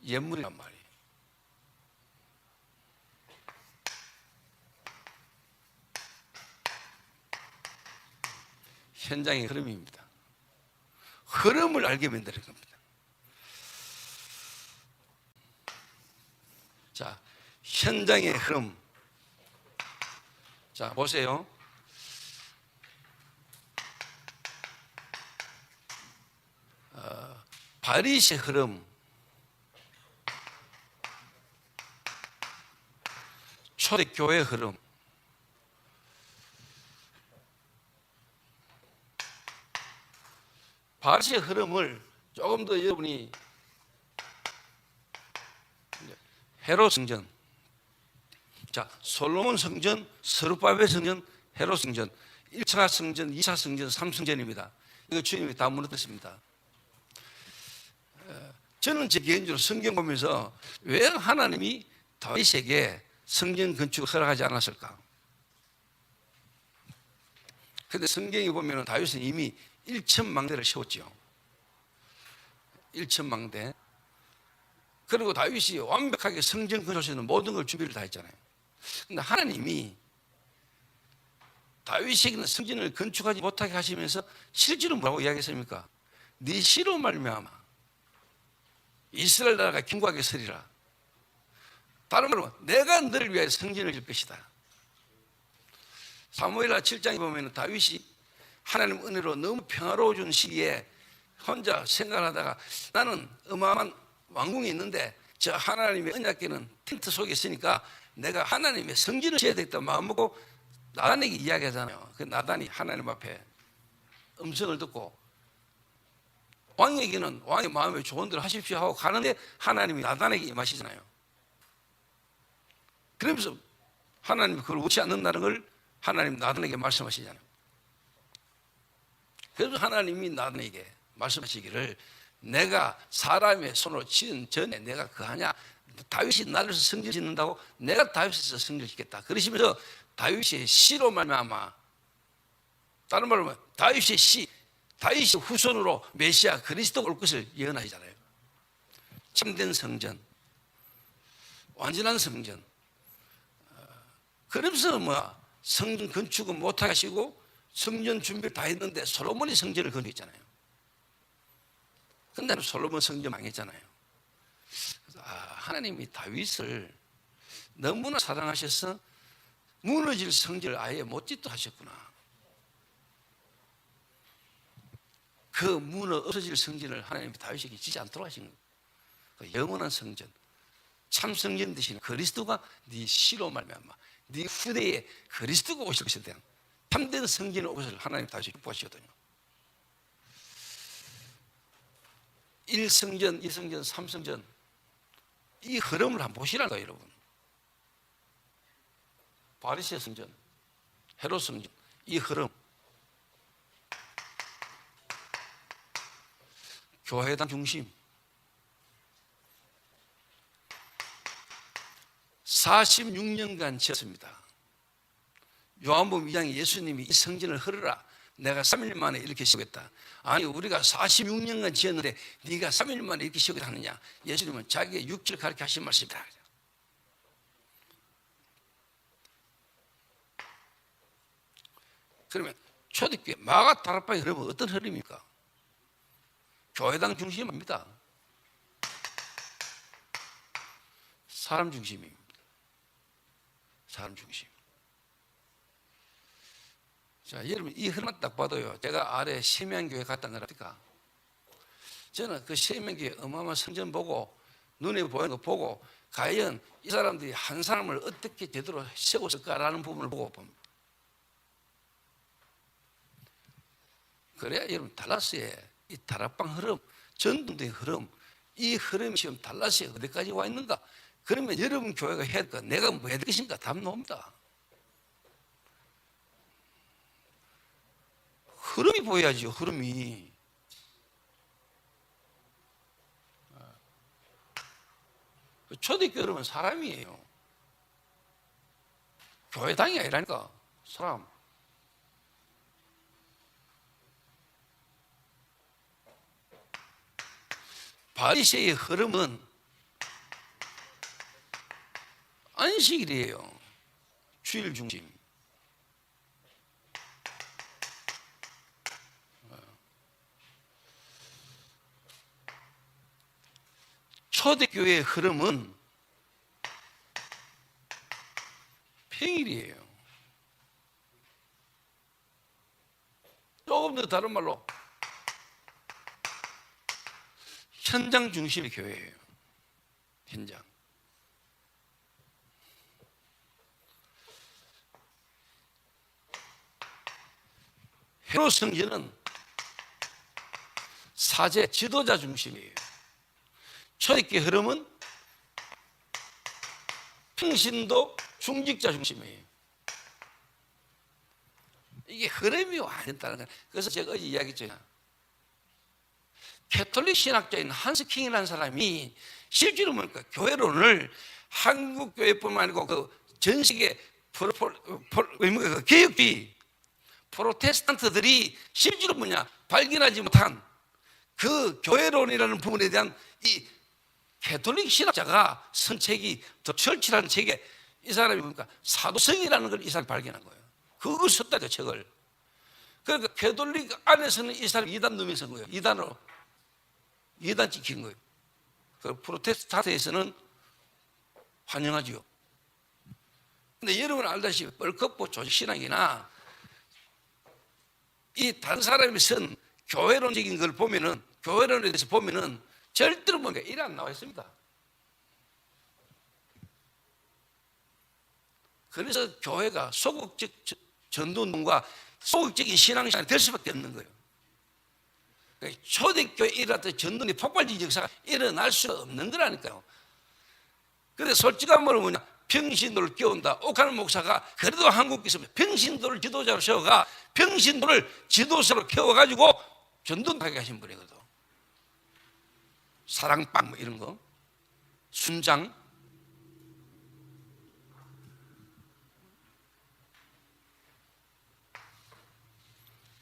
예문이란 말이에요. 현장의 흐름입니다. 흐름을 알게 만드는 겁니다. 자, 현장의 흐름. 자, 보세요. 바리새의 흐름, 초대교회의 흐름, 바리새의 흐름을 조금 더 여러분이 헤롯 성전, 자 솔로몬 성전, 스룹바벨 성전, 헤롯 성전, 1차 성전, 2차 성전, 3성전입니다. 이거 주님이 다 무너뜨렸습니다. 저는 제 개인적으로 성경 보면서 왜 하나님이 다윗에게 성전 건축을 허락하지 않았을까? 그런데 성경에 보면 다윗은 이미 1천망대를 세웠죠. 1천망대. 그리고 다윗이 완벽하게 성전 건축할 수 있는 모든 걸 준비를 다 했잖아요. 그런데 하나님이 다윗에게는 성전을 건축하지 못하게 하시면서 실제로 뭐라고 이야기했습니까? 네 씨로 말미암아 이스라엘 나라가 견고하게 서리라. 다른 말로 내가 너를 위하여 성전을 질 것이다. 사무엘하 7장에 보면 다윗이 하나님 은혜로 너무 평화로워진 시기에 혼자 생각하다가 나는 어마어마한 왕궁이 있는데 저 하나님의 언약궤는 텐트 속에 있으니까 내가 하나님의 성전을 지어야 되겠다 마음먹고 나단에게 이야기하잖아요. 그 나단이 하나님 앞에 음성을 듣고 왕에게는 왕의 마음에 좋은 대로 하십시오 하고 가는데 하나님이 나단에게 임하시잖아요. 그러면서 하나님이 그걸 원치 않는다는 걸 하나님 나단에게 말씀하시잖아요. 그래서 하나님이 나단에게 말씀하시기를 내가 사람의 손으로 지은 전에 내가 그하냐? 다윗이 나를 성전 짓는다고 내가 다윗에서 성전 짓겠다. 그러시면서 다윗의 시로 말미암아, 다른 말로 하면 다윗의 시, 다윗의 후손으로 메시아 그리스도가 올 것을 예언하시잖아요. 참된 성전, 완전한 성전. 그러면서 성전 건축은 못하게 하시고 성전 준비를 다 했는데 솔로몬이 성전을 건축했잖아요. 근데 솔로몬 성전 망했잖아요. 그래서 하나님이 다윗을 너무나 사랑하셔서 무너질 성전을 아예 못 짓도록 하셨구나. 그 없어질 성전을 하나님이 다윗에게 짓지 않도록 하신 거예요. 그 영원한 성전, 참 성전 되시는 그리스도가 네 시로 말미암아 네 후대에 그리스도가 오실 것에 대한 참된 성전의 옷을 하나님 다시 축복하시거든요. 1성전, 2성전, 3성전 이 흐름을 한번 보시라는 거예요, 여러분. 바리새 성전, 헤롯 성전 이 흐름. 교회당 중심. 46년간 지었습니다. 요한복음 2장에 예수님이 이 성전을 흐르라 내가 3일 만에 이렇게 세우겠다. 아니 우리가 46년간 지었는데 네가 3일 만에 이렇게 세우겠다 하느냐. 예수님은 자기의 육체를 가르쳐 하신 말씀이다. 그러면 초대교회 마가 다락방의 흐름은 어떤 흐름입니까? 교회당 중심입니다. 사람 중심입니다. 사람 중심. 자, 여러분 이 흐름만 딱 봐도요. 제가 아래 세명교회 갔다 그러니까 저는 그 세명교회 어마어마한 성전 보고 눈에 보이는 거 보고 과연 이 사람들이 한 사람을 어떻게 제대로 세웠을까라는 부분을 보고 봅니다. 그래야 여러분 달라스의 이 다락방 흐름, 전통의 흐름, 이 흐름이 지금 달라스에 어디까지 와 있는가? 그러면 여러분 교회가 해야 될 거, 내가 뭐 해야 될 것인가? 답 나옵니다. 흐름이 보여야죠, 흐름이. 초대교회 여러분 사람이에요. 교회당이 아니라니까, 사람. 바리새의 흐름은 안식일이에요. 주일 중심. 초대교회의 흐름은 평일이에요. 조금 더 다른 말로 현장 중심의 교회예요. 현장. 헤롯 성전은 사제, 지도자 중심이에요. 초대교회 흐름은 평신도 중직자 중심이에요. 이게 흐름이 완전 다른 거예요. 그래서 제가 어제 이야기했잖아요. 캐톨릭 신학자인 한스킹이라는 사람이 실제로 보니까 교회론을 한국 교회뿐만 아니고 그 전 세계 개혁주의 프로테스탄트들이 실제로 발견하지 못한 그 교회론이라는 부분에 대한 이 캐톨릭 신학자가 쓴 책이 더 철치라는 책에 이 사람이 보니까 사도성이라는 걸 이 사람이 발견한 거예요. 그걸 썼다, 그 책을. 그러니까 캐톨릭 안에서는 이 사람이 이단 놈이 쓴 거예요. 이단으로. 이단 찍힌 거예요. 그 프로테스탄트에서는 환영하지요. 근데 여러분 알다시피 벌크업 조직신학이나 이 다른 사람이 쓴 교회론적인 걸 보면은, 교회론에 대해서 보면은 절대로 뭔가 이래 안 나와 있습니다. 그래서 교회가 소극적 전도운동과 소극적인 신앙생활이 될 수밖에 없는 거예요. 그러니까 초대교회에 일어났던 전도운동의 폭발적인 역사가 일어날 수가 없는 거라니까요. 그런데 솔직한 말로 뭐냐, 평신도를 끼운다. 옥하는 목사가 그래도 한국에서 평신도를 지도자로 세워가 평신도를 지도자로 키워가지고 전도하게 하신 분이거든. 사랑방 뭐 이런 거, 순장.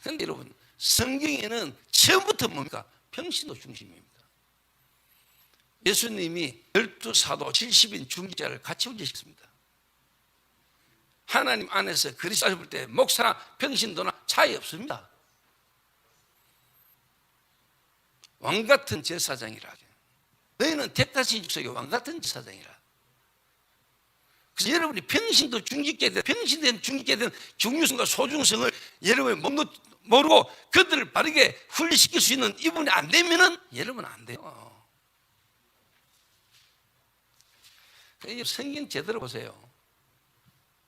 그런데 여러분, 성경에는 처음부터 뭡니까? 평신도 중심입니다. 예수님이 12사도 70인 중직자를 같이 운전시켰습니다. 하나님 안에서 그리스도를 볼 때 목사나 평신도나 차이 없습니다. 왕같은 제사장이라. 너희는 택하신 족속의 왕같은 제사장이라. 그래서 여러분이 평신도 중직자에 대한, 평신된 중직자에 대한 중요성과 소중성을 여러분이 모르고 그들을 바르게 훈련시킬 수 있는 이분이 안 되면은 여러분 안 돼요. 성경 제대로 보세요.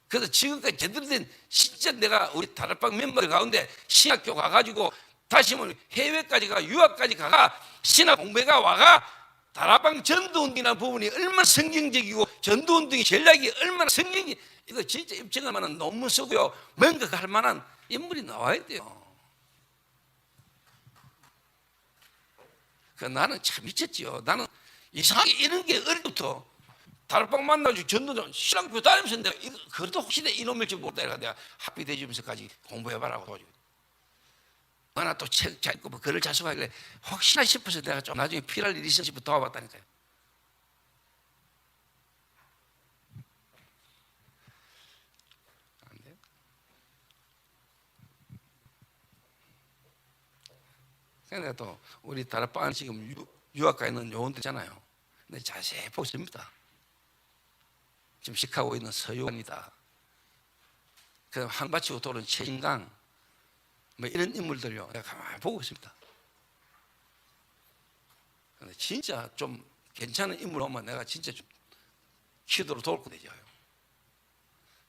그래서 지금까지 제대로 된, 진짜 내가 우리 다락방 멤버들 가운데 신학교 가가지고 다시 뭐 해외까지 가, 유학까지 가가 신학 공부가 와가 다락방 전도운동이라는 부분이 얼마나 성경적이고 전도운동의 전략이 얼마나 성경이, 이거 진짜 입증할 만한 논문 쓰고요, 뭔가 할 만한 인물이 나와야 돼요. 그 나는 참 미쳤지요. 나는 이상하게 이런 게 어릴 때부터 다락방 만나가지고 전도전 신학교 다니면서 내가 그래도 혹시 이놈일지 모르다 내가 학비 대주면서까지 공부해봐라고 도와주고, 하나 또 책 잘 읽고 뭐 글을 잘 써가길래 혹시나 싶어서 내가 좀 나중에 필요할 일이 있어서 싶어 도와봤다니까요. 안 돼요? 그런데 또 우리 다락방 지금 유학가 있는 요원들잖아요. 근데 자세히 보고 있습니다. 지금 시카고에 있는 서유원이다, 그 한바치고 도는 최인강, 뭐 이런 인물들요, 내가 가만히 보고 있습니다. 근데 진짜 좀 괜찮은 인물 오면 내가 진짜 좀 기도로 돕고 되죠.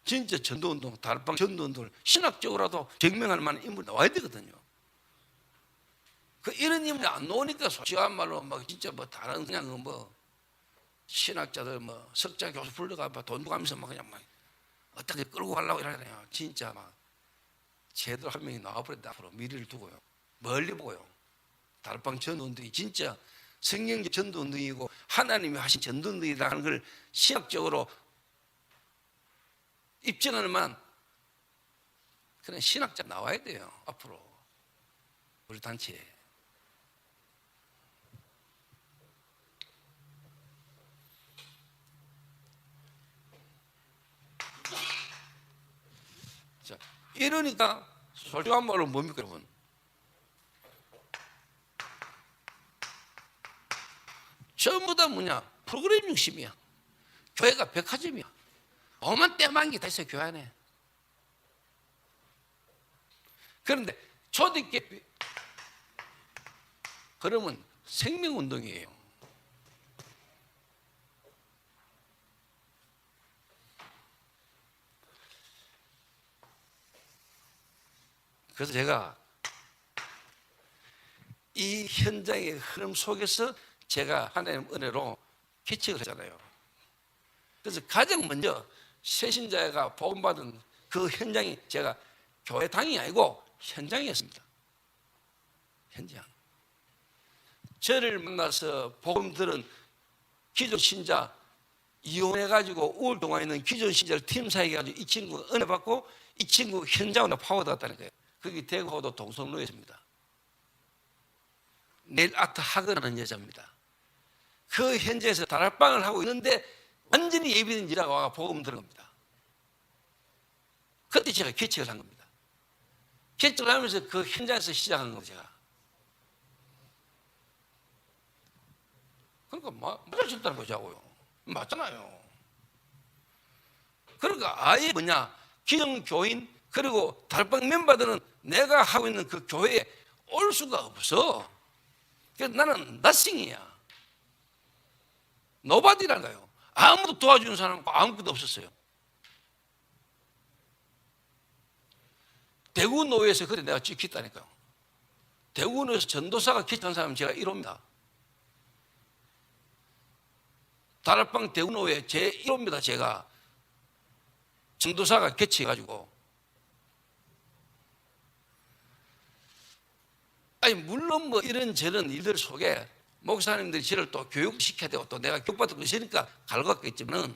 진짜 전도운동, 다락방 전도운동을 신학적으로라도 증명할 만한 인물이 나와야 되거든요. 그 이런 인물이 안 나오니까 솔직한 말로 막 진짜 뭐 다른 그냥 뭐 신학자들 뭐 석자 교수 불러가 돈 주가면서 막 그냥 막 어떻게 끌고 가려고 이러잖아요. 진짜 막 제대로 한 명이 나와버렸다. 앞으로 미래를 두고요, 멀리 보고요. 다락방 전도운동이 진짜 성경적 전도운동이고 하나님이 하신 전도운동이라는 걸 신학적으로 입증할 만한 그런 신학자 나와야 돼요. 앞으로 우리 단체에. 자, 이러니까 솔직한 말로 뭡니까 여러분? 전부 다 뭐냐? 프로그램 중심이야. 교회가 백화점이야. 오만 때만 게 다 있어요, 교회 안에. 그런데 초대교회 그러면 생명운동이에요. 그래서 제가 이 현장의 흐름 속에서 제가 하나님 은혜로 개척을 했잖아요. 그래서 가장 먼저 새신자가 복음받은 그 현장이 제가 교회당이 아니고 현장이었습니다. 현장. 저를 만나서 복음 들은 기존 신자 이혼해가지고 우울동화에 있는 기존 신자를 팀 사역해가지고 이 친구가 은혜 받고 이 친구 현장으로 파워받았다는 거예요. 그게 대구호도 동성로에 있습니다. 네일 아트 학원하는 여자입니다. 그 현장에서 다락방을 하고 있는데 완전히 예비된 일하고 와가 복음 들은 겁니다. 그때 제가 개척을 한 겁니다. 개척을 하면서 그 현장에서 시작한 겁니다. 제가. 그러니까 맞아준다는 거자고요. 맞잖아요. 그러니까 아예 뭐냐, 기존 교인 그리고 다락방 멤버들은 내가 하고 있는 그 교회에 올 수가 없어. 그래서 나는 nothing이야. nobody라는 거예요. 아무도 도와주는 사람 아무것도 없었어요. 대구노회에서 그래 내가 찍혔다니까요. 대구노회에서 전도사가 개최한 사람은 제가 1호입니다. 다락방 대구노회 제 1호입니다. 제가 전도사가 개최해가지고. 아니 물론 뭐 이런저런 일들 속에 목사님들이 저를 또 교육시켜야 되고 또 내가 교육받고 있으니까 갈갔겠지만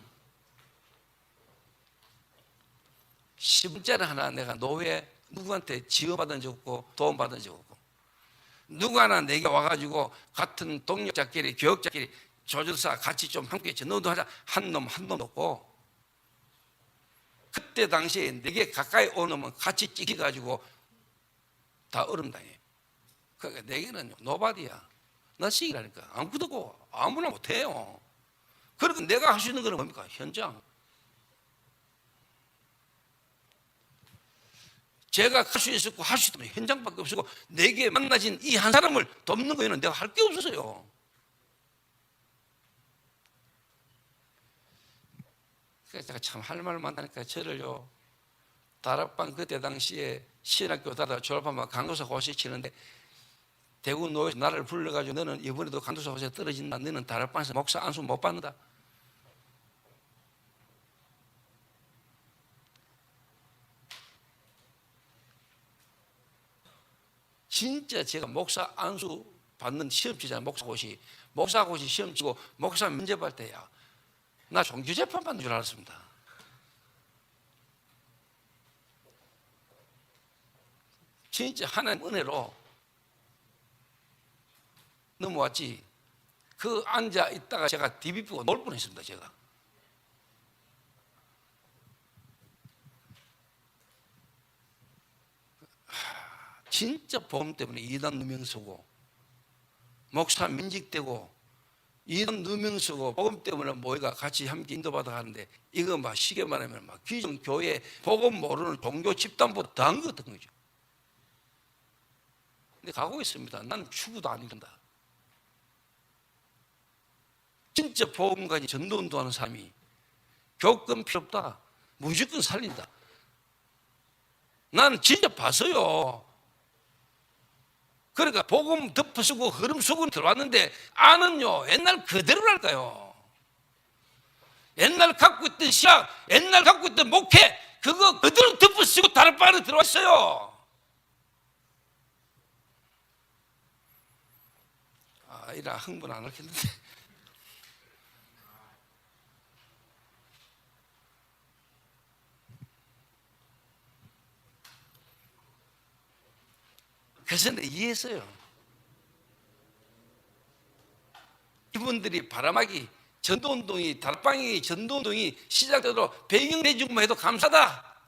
10원짜리 하나 내가 노회 누구한테 지원받은 적 없고 도움받은 적 없고, 누구 하나 내게 와가지고 같은 동력자끼리 교역자끼리 조절사 같이 좀 함께 전도도 하자 한 놈도 없고, 그때 당시에 내게 가까이 오는 같이 찍혀가지고 다 얼음당해요. 그러니까 내게는 노바디야. 너시기라니까. 아무것도 없고 아무나 못해요. 그러니까 내가 할 수 있는 건 뭡니까? 현장. 제가 할 수 있었고 할 수 있는 현장밖에 없었고, 내게 만나진 이 한 사람을 돕는 거에는 내가 할 게 없었어요. 그래서 제가 참 할 말을 만나니까 저를요, 다락방 그때 당시에 신학교 다다 졸업하면 강도사 고시 치는데 대구 노회에서 나를 불러가지고 너는 이번에도 강도사 고시에 떨어진다. 너는 다락방에서 목사 안수 못 받는다. 진짜 제가 목사 안수 받는 시험 치잖아요. 목사고시 시험 치고 목사 면접할 때야 나 종교재판 받는 줄 알았습니다. 진짜 하나님 은혜로 넘어왔지. 그 앉아 있다가 제가 디비 보고 놀 뻔했습니다. 제가 진짜 복음 때문에 이단 누명 쓰고 목사 민직되고 이단 누명 쓰고 복음 때문에 모이가 같이 함께 인도받아 가는데, 이거 막 쉽게 말하면 막 기존 교회 복음 모르는 종교 집단보다 더한 것 같은 거죠. 근데 가고 있습니다. 나는 추구도 안 된다. 진짜 복음가지 전도운동하는 사람이 교권 필요 없다, 무조건 살린다. 나는 진짜 봤어요. 그러니까 복음 덮어쓰고 흐름 속으로 들어왔는데 안은요 옛날 그대로랄까요. 옛날 갖고 있던 시학, 옛날 갖고 있던 목회, 그거 그대로 덮어쓰고 다른 바로 들어왔어요. 이라 흥분 안 하겠는데. 그래서 내가 이해했어요. 이분들이 바람하기 전도운동이, 다락방이 전도운동이 시작되도록 배경 대중만 해도 감사하다.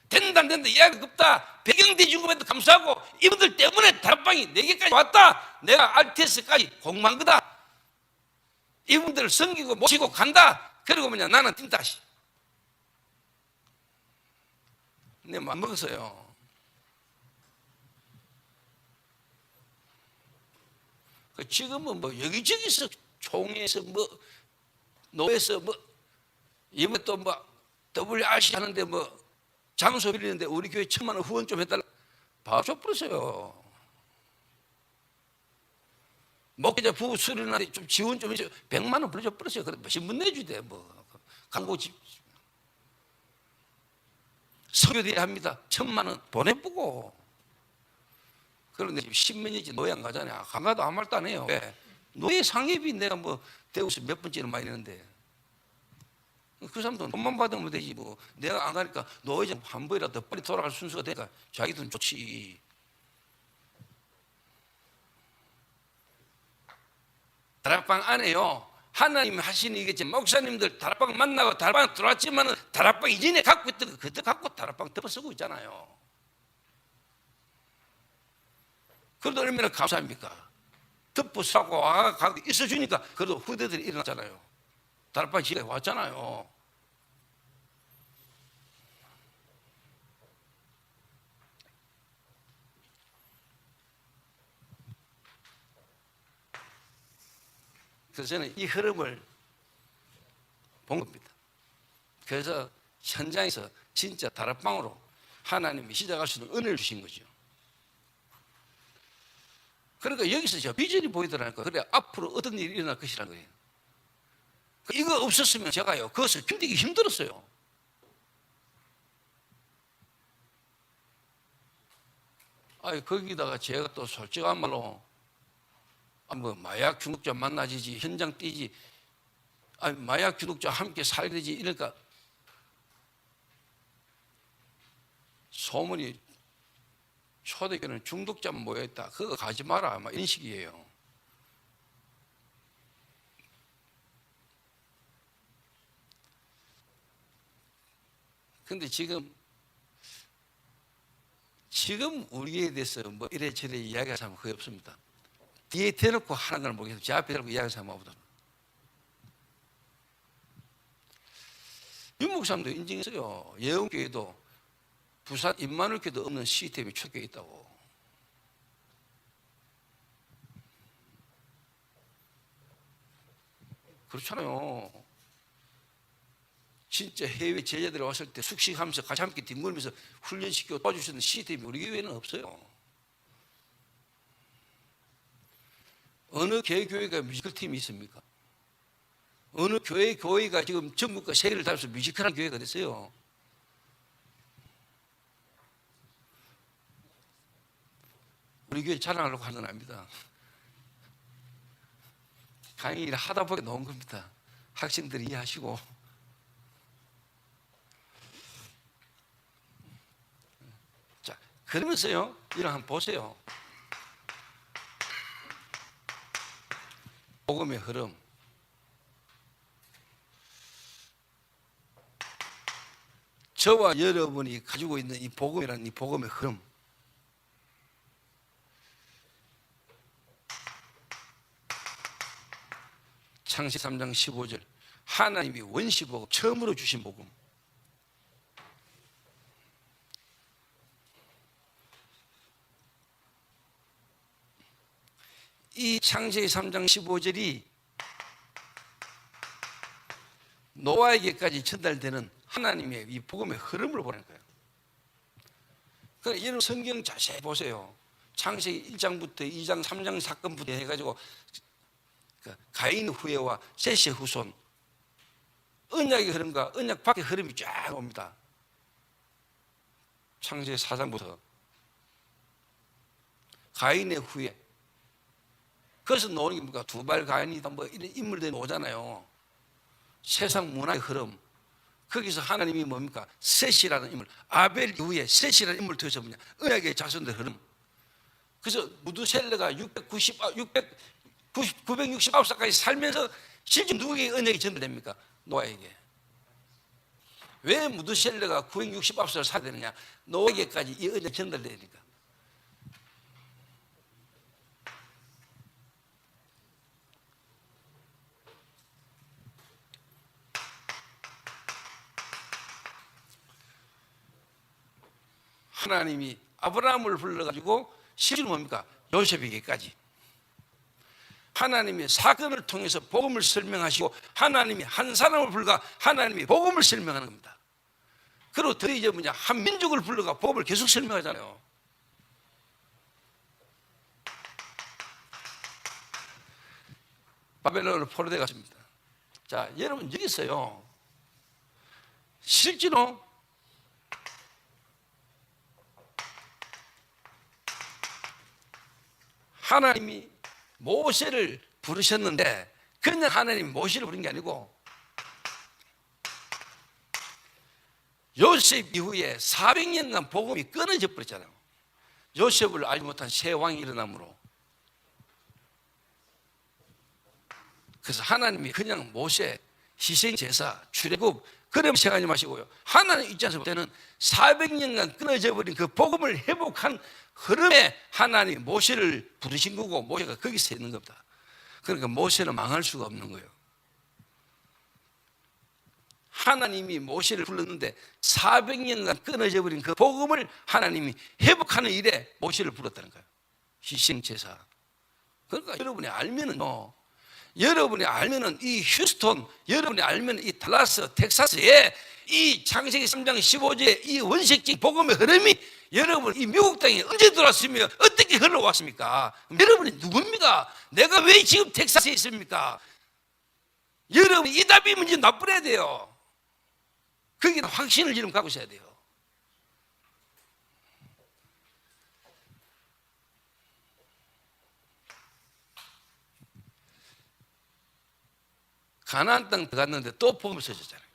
된다 안 된다 이야기가 없다. 배경 대중만 해도 감사하고, 이분들 때문에 다락방이 내게까지 왔다. 내가 RTS까지 공부한 거다. 이분들을 섬기고 모시고 간다. 그리고 뭐냐, 나는 뛴다. 내 맘 먹었어요. 지금은 뭐 여기저기서 총회에서 뭐 노회에서 뭐 이번에 또 뭐 WRC 하는데 뭐 장소 빌리는데 우리 교회 1,000만 원 후원 좀 해달라. 바로 줘버렸어요. 목회자 부부 수련하는데 좀 지원 좀 해줘. 100만 원 불러줘버렸어요. 그래 신분 내주대 뭐 광고 집 설교대회 합니다. 1,000만 원 보내보고. 그런데 지금 10몇 년째 노예 안 가잖아요. 안 가도 아무 말도 안 해요. 왜? 노예 상해비 내가 뭐 대구에서 몇 번째는 많이 내는데, 그 사람도 돈만 받으면 되지 뭐. 내가 안 가니까 노예장 한 번이라도 빨리 돌아갈 순서가 되니까 자기들은 좋지. 다락방 안에요, 하나님 하시는 이게 목사님들 다락방 만나고 다락방 들어왔지만 다락방 이전에 갖고 있던 거 그때 갖고 다락방 덮어쓰고 있잖아요. 그래도 얼마나 감사합니까? 덮어쓰고 와가 있어주니까 그래도 후대들이 일어났잖아요. 다락방 집에 왔잖아요. 그래서 저는 이 흐름을 본 겁니다. 그래서 현장에서 진짜 다락방으로 하나님이 시작할 수 있는 은혜를 주신 거죠. 그러니까 여기서 저 비전이 보이더라니까. 그래 앞으로 어떤 일이 일어날 것이라는 거예요. 이거 없었으면 제가요 그것을 견디기 힘들었어요. 거기다가 제가 또 솔직한 말로 뭐 마약 중독자 만나지지 현장 뛰지 마약 중독자 함께 살되지 이러니까 소문이 초대교회는 중독자만 모여있다. 그거 가지 마라. 막 이런 식이에요. 근데 지금 우리에 대해서 뭐 이래저래 이야기할 사람은 거의 없습니다. 뒤에 대놓고 하는 걸 모르겠어요. 제 앞에 대놓고 이야기할 사람은 없거든요. 윤 목사님도 인정했어요. 예언교회도 부산 임마누엘교회도 없는 시스템이 초교에 있다고. 그렇잖아요. 진짜 해외 제자들이 왔을 때 숙식하면서 같이 함께 뒹굴면서 훈련시키고 도와주시는 시스템이 우리 교회는 없어요. 어느 교회가 뮤지컬팀이 있습니까? 어느 교회가 지금 전국과 세계를 다니면서 뮤지컬한 교회가 됐어요. 우리 교회 자랑하려고 하는 건 아닙니다. 강의를 하다 보니까 나온 겁니다. 학생들이 이해하시고. 자, 그러면서요, 이런 한번 보세요. 복음의 흐름. 저와 여러분이 가지고 있는 이 복음이라는 이 복음의 흐름. 창세기 3장 15절 하나님이 원시복음 처음으로 주신 복음. 이 창세기 3장 15절이 노아에게까지 전달되는 하나님의 이 복음의 흐름을 보는 거예요. 그러니까 이런 성경 자세히 보세요. 창세기 1장부터 2장, 3장 사건부터 해가지고 가인 후예와 셋의 후손, 언약의 흐름과 언약 밖의 흐름이 쫙 옵니다. 창세기 4장부터 가인의 후예. 그래서 나오는 게 뭡니까? 두발 가인이다 뭐 이런 인물들이 오잖아요. 세상 문화의 흐름. 거기서 하나님이 뭡니까? 셋이라는 인물, 아벨 이후에 셋이라는 인물을 통해서 뭐냐? 언약의 자손들 흐름. 그래서 무두셀레가 969살까지 살면서 실제 누구에게 언약이 전달됩니까? 노아에게. 왜 무두셀레가 969살 살아야 되느냐? 노아에게까지 이 언약이 전달되니까. 하나님이 아브라함을 불러가지고 실제로 뭡니까? 요셉에게까지. 하나님의 사건을 통해서 복음을 설명하시고 하나님이 한 사람을 불러가 하나님이 복음을 설명하는 겁니다. 그리고 더 이제 뭐냐? 한 민족을 불러가 복음을 계속 설명하잖아요. 바벨론으로 포로돼 갔습니다. 자, 여러분 여기 있어요. 실제로 하나님이 모세를 부르셨는데 그냥 하나님이 모세를 부른 게 아니고 요셉 이후에 400년간 복음이 끊어져 버렸잖아요. 요셉을 알지 못한 새 왕이 일어남으로. 그래서 하나님이 그냥 모세 희생제사 출애굽 그럼 생각하지 마시고요. 하나님 입장에서 때는 400년간 끊어져 버린 그 복음을 회복한 흐름에 하나님이 모세를 부르신 거고 모세가 거기서 있는 겁니다. 그러니까 모세는 망할 수가 없는 거예요. 하나님이 모세를 불렀는데 400년간 끊어져 버린 그 복음을 하나님이 회복하는 일에 모세를 불렀다는 거예요. 희생제사. 그러니까 여러분이 알면은요, 여러분이 알면은 이 휴스턴, 여러분이 알면 이 달라스, 텍사스에 이 창세기 3장 15절의 이 원색적 복음의 흐름이 여러분 이 미국 땅에 언제 들어왔으며 어떻게 흘러왔습니까? 여러분이 누굽니까? 내가 왜 지금 텍사스에 있습니까? 여러분 이 답이 문제 나쁘야 돼요. 거기에 확신을 지금 갖고 있어야 돼요. 가나안 땅 들어갔는데 또 복음이 써졌잖아요.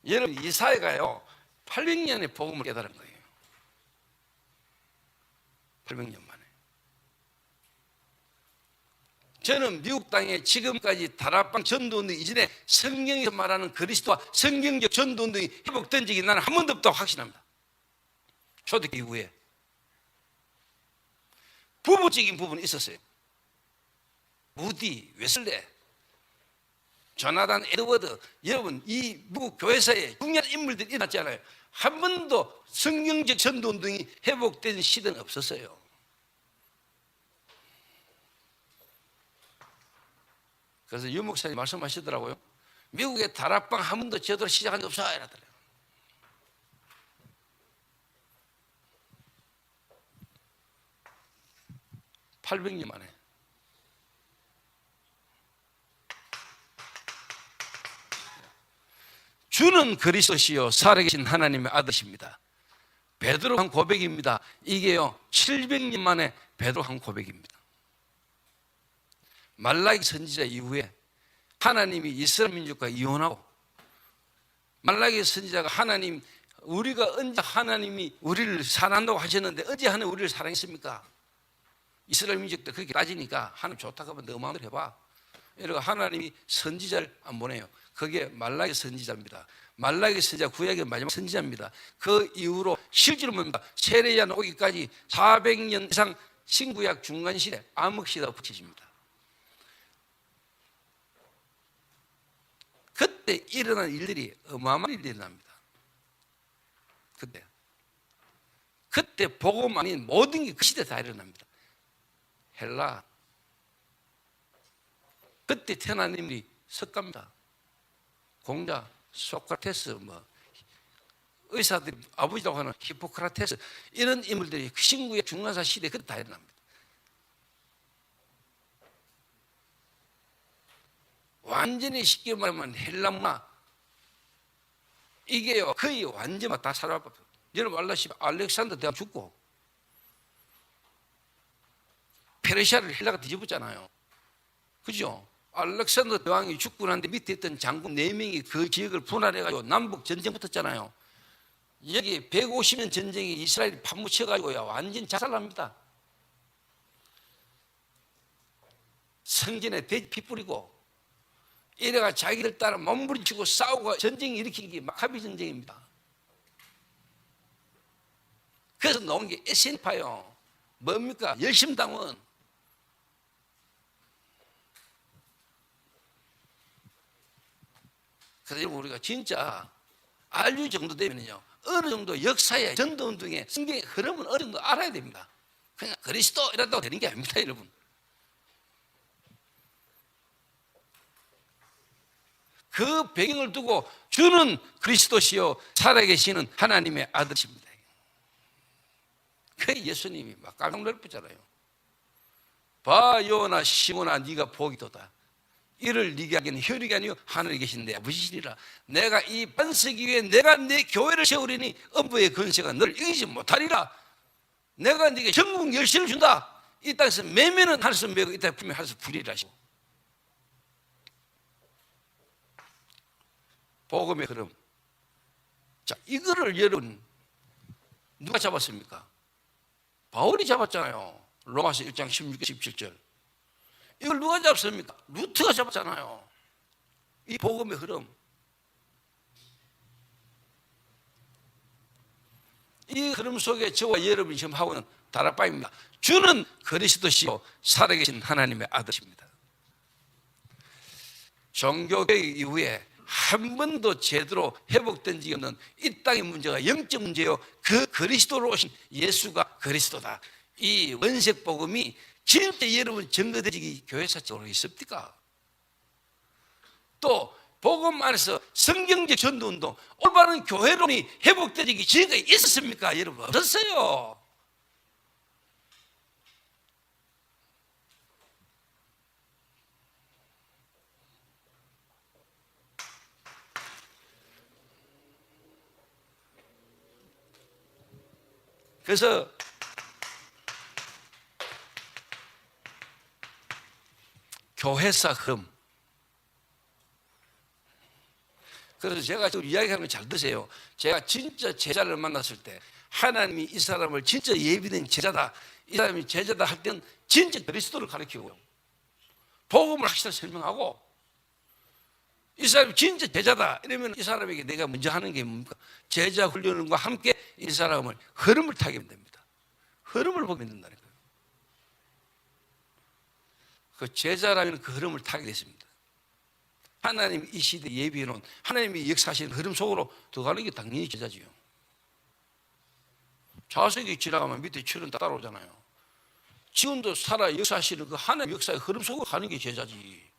여러분 이사야가요 800년의 복음을 깨달은 거예요. 800년 만에. 저는 미국 땅에 지금까지 다락방 전도운동 이전에 성경에서 말하는 그리스도와 성경적 전도운동이 회복된 적이 나는 한 번도 없다고 확신합니다. 초대교회 이후에 부부적인 부분이 있었어요. 무디, 웨슬레, 조나단 에드워드, 여러분 이 미국 교회사에 중요한 인물들이 일어났잖아요. 한 번도 성경적 전도운동이 회복된 시대는 없었어요. 그래서 유 목사님 말씀하시더라고요. 미국의 다락방 한 번도 제대로 시작한 적 없어 이러더래요. (800년) 만에. 주는 그리스도시요 살아계신 하나님의 아들이십니다. 베드로 한 고백입니다. 이게요 700년 만에 베드로 한 고백입니다. 말라기 선지자 이후에 하나님이 이스라엘 민족과 이혼하고, 말라기 선지자가 하나님, 우리가 언제 하나님이 우리를 사랑한다고 하셨는데 언제 하나님 우리를 사랑했습니까? 이스라엘 민족도 그렇게 따지니까 하나님 좋다고 하면 너 마음대로 해봐. 이러고 하나님이 선지자를 안 보내요. 그게 말라기 선지자입니다. 말라기 선지자 구약의 마지막 선지자입니다. 그 이후로 실제로 뭡니까? 세례자 오기까지 400년 이상 신구약 중간시대 암흑시대가 붙여집니다. 그때 일어난 일들이 어마어마한 일이 일어납니다. 그때 복음 아닌 모든 게 그 시대 다 일어납니다. 헬라, 그때 태어난 인물이 석가입니다. 공자, 소크라테스, 의사들이 아버지라고 하는 히포크라테스, 이런 인물들이 그 신구의 중간사 시대에 그때 다 일어납니다. 완전히 쉽게 말하면 헬라 문화, 이게요 거의 완전 다 사라졌어요. 여러분 알다시피 알렉산더 대왕 죽고 페르시아를 헬라가 뒤집었잖아요. 그죠? 알렉산더 대왕이 죽고 난데 밑에 있던 장군 4명이 그 지역을 분할해가지고 남북 전쟁 붙었잖아요. 여기 150년 전쟁이 이스라엘이 파묻혀가지고요 완전 자살납니다. 성전에 돼지 피 뿌리고 이래가 자기들 따라 몸부림치고 싸우고 전쟁 일으킨 게 마카비 전쟁입니다. 그래서 나온 게 에센파요. 뭡니까? 열심당원. 그래서 우리가 진짜 알류 정도 되면요 어느 정도 역사의 전도운동의 성경의 흐름은 어느 정도 알아야 됩니다. 그냥 그리스도 이런다고 되는 게 아닙니다, 여러분. 그 배경을 두고 주는 그리스도시요 살아계시는 하나님의 아들이십니다. 그 예수님이 막 깜짝 놀랐잖아요. 봐 요나 시몬아 네가 복이도다. 이를 네게 하기는 혈육이 아니요 하늘에 계신 내 아버지시니라. 내가 이 반석 위에 내가 내 교회를 세우리니 엄부의 권세가 너를 이기지 못하리라. 내가 네게 전국 열쇠를 준다. 이 땅에서 매매는 할 수 매고 이 땅에 풀면 할 수 풀이라 하시고. 복음의 흐름. 자, 이거를 여러분 누가 잡았습니까? 바울이 잡았잖아요. 로마서 1장 16, 17절. 이걸 누가 잡습니까? 루트가 잡았잖아요. 이 복음의 흐름. 이 흐름 속에 저와 여러분이 지금 하고 있는 다락방입니다. 주는 그리스도시요 살아계신 하나님의 아들입니다. 종교개혁 이후에 한 번도 제대로 회복된 적이 없는 이 땅의 문제가 영적 문제요. 그 그리스도로 오신 예수가 그리스도다. 이 원색 복음이 진짜 여러분 증거되기 교회사적으로 있습니까? 또 복음 안에서 성경적 전도운동, 올바른 교회론이 회복되기 지금까지 있었습니까? 여러분 없었어요. 그래서 교회사 흐름. 그래서 제가 지금 이야기하는 거 잘 드세요. 제가 진짜 제자를 만났을 때 하나님이 이 사람을 진짜 예비된 제자다, 이 사람이 제자다 할 때는 진짜 그리스도를 가르치고요, 복음을 확실하게 설명하고, 이 사람이 진짜 제자다 이러면 이 사람에게 내가 먼저 하는 게 뭡니까? 제자 훈련과 함께 이 사람을 흐름을 타게 됩니다. 흐름을 보게 된다니까요. 그 제자라면 그 흐름을 타게 됐습니다. 하나님 이 시대 예비해 놓은 하나님이 역사하시는 흐름 속으로 들어가는 게 당연히 제자지요. 좌석이 지나가면 밑에 출은 다 따라오잖아요. 지금도 살아 역사하시는 그 하나님 역사의 흐름 속으로 가는 게 제자지.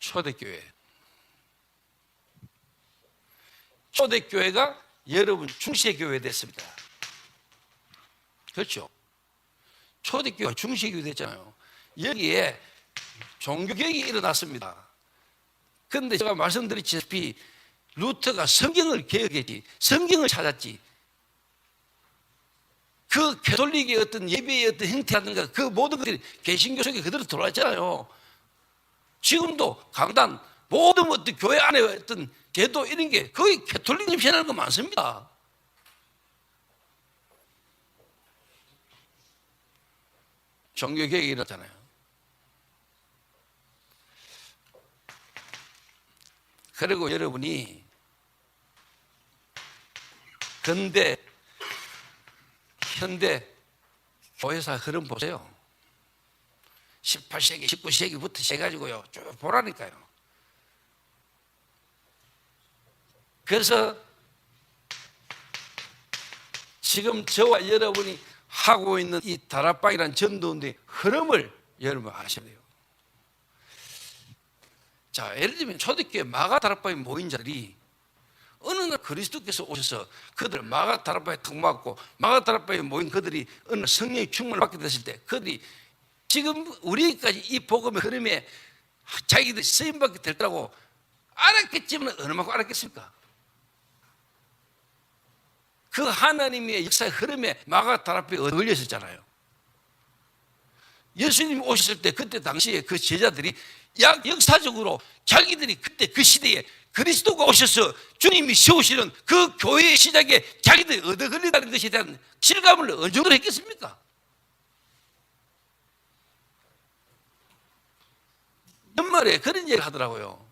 초대교회. 초대교회가 여러분 중세교회 됐습니다. 그렇죠? 초대교회가 중세교회 됐잖아요. 여기에 종교개혁이 일어났습니다. 그런데 제가 말씀드렸다시피 루터가 성경을 개혁했지, 성경을 찾았지, 그 가톨릭의 어떤 예배의 어떤 형태라든가 그 모든 것들이 개신교 속에 그대로 들어왔잖아요. 지금도 강단, 모든 어떤 교회 안에 어떤 제도 이런 게 거의 가톨릭 입신하는 거 많습니다. 종교개혁이 일어났잖아요. 그리고 여러분이 근대, 현대 교회사 흐름 보세요. 18세기, 19세기부터 해가지고요 쭉 보라니까요. 그래서 지금 저와 여러분이 하고 있는 이 다락방이라는 전도운동의 흐름을 여러분 아셔야 돼요. 자, 예를 들면 초대교회 마가 다락방에 모인 자들이 어느 날 그리스도께서 오셔서 그들 마가 다락방에 탁 맞고, 마가 다락방에 모인 그들이 어느 날 성령의 충만을 받게 됐을 때 그들이 지금 우리까지 이 복음의 흐름에 자기들이 쓰임받게 될 거라고 알았겠지만 얼마만큼 알았겠습니까? 그 하나님의 역사의 흐름에 마가 다락방에 걸려 있었잖아요. 예수님이 오셨을 때 그때 당시에 그 제자들이 역사적으로 자기들이 그때 그 시대에 그리스도가 오셔서 주님이 세우시는 그 교회의 시작에 자기들이 얻어 걸린다는 것에 대한 실감을 어느 정도로 했겠습니까? 연말에 그런 얘기를 하더라고요.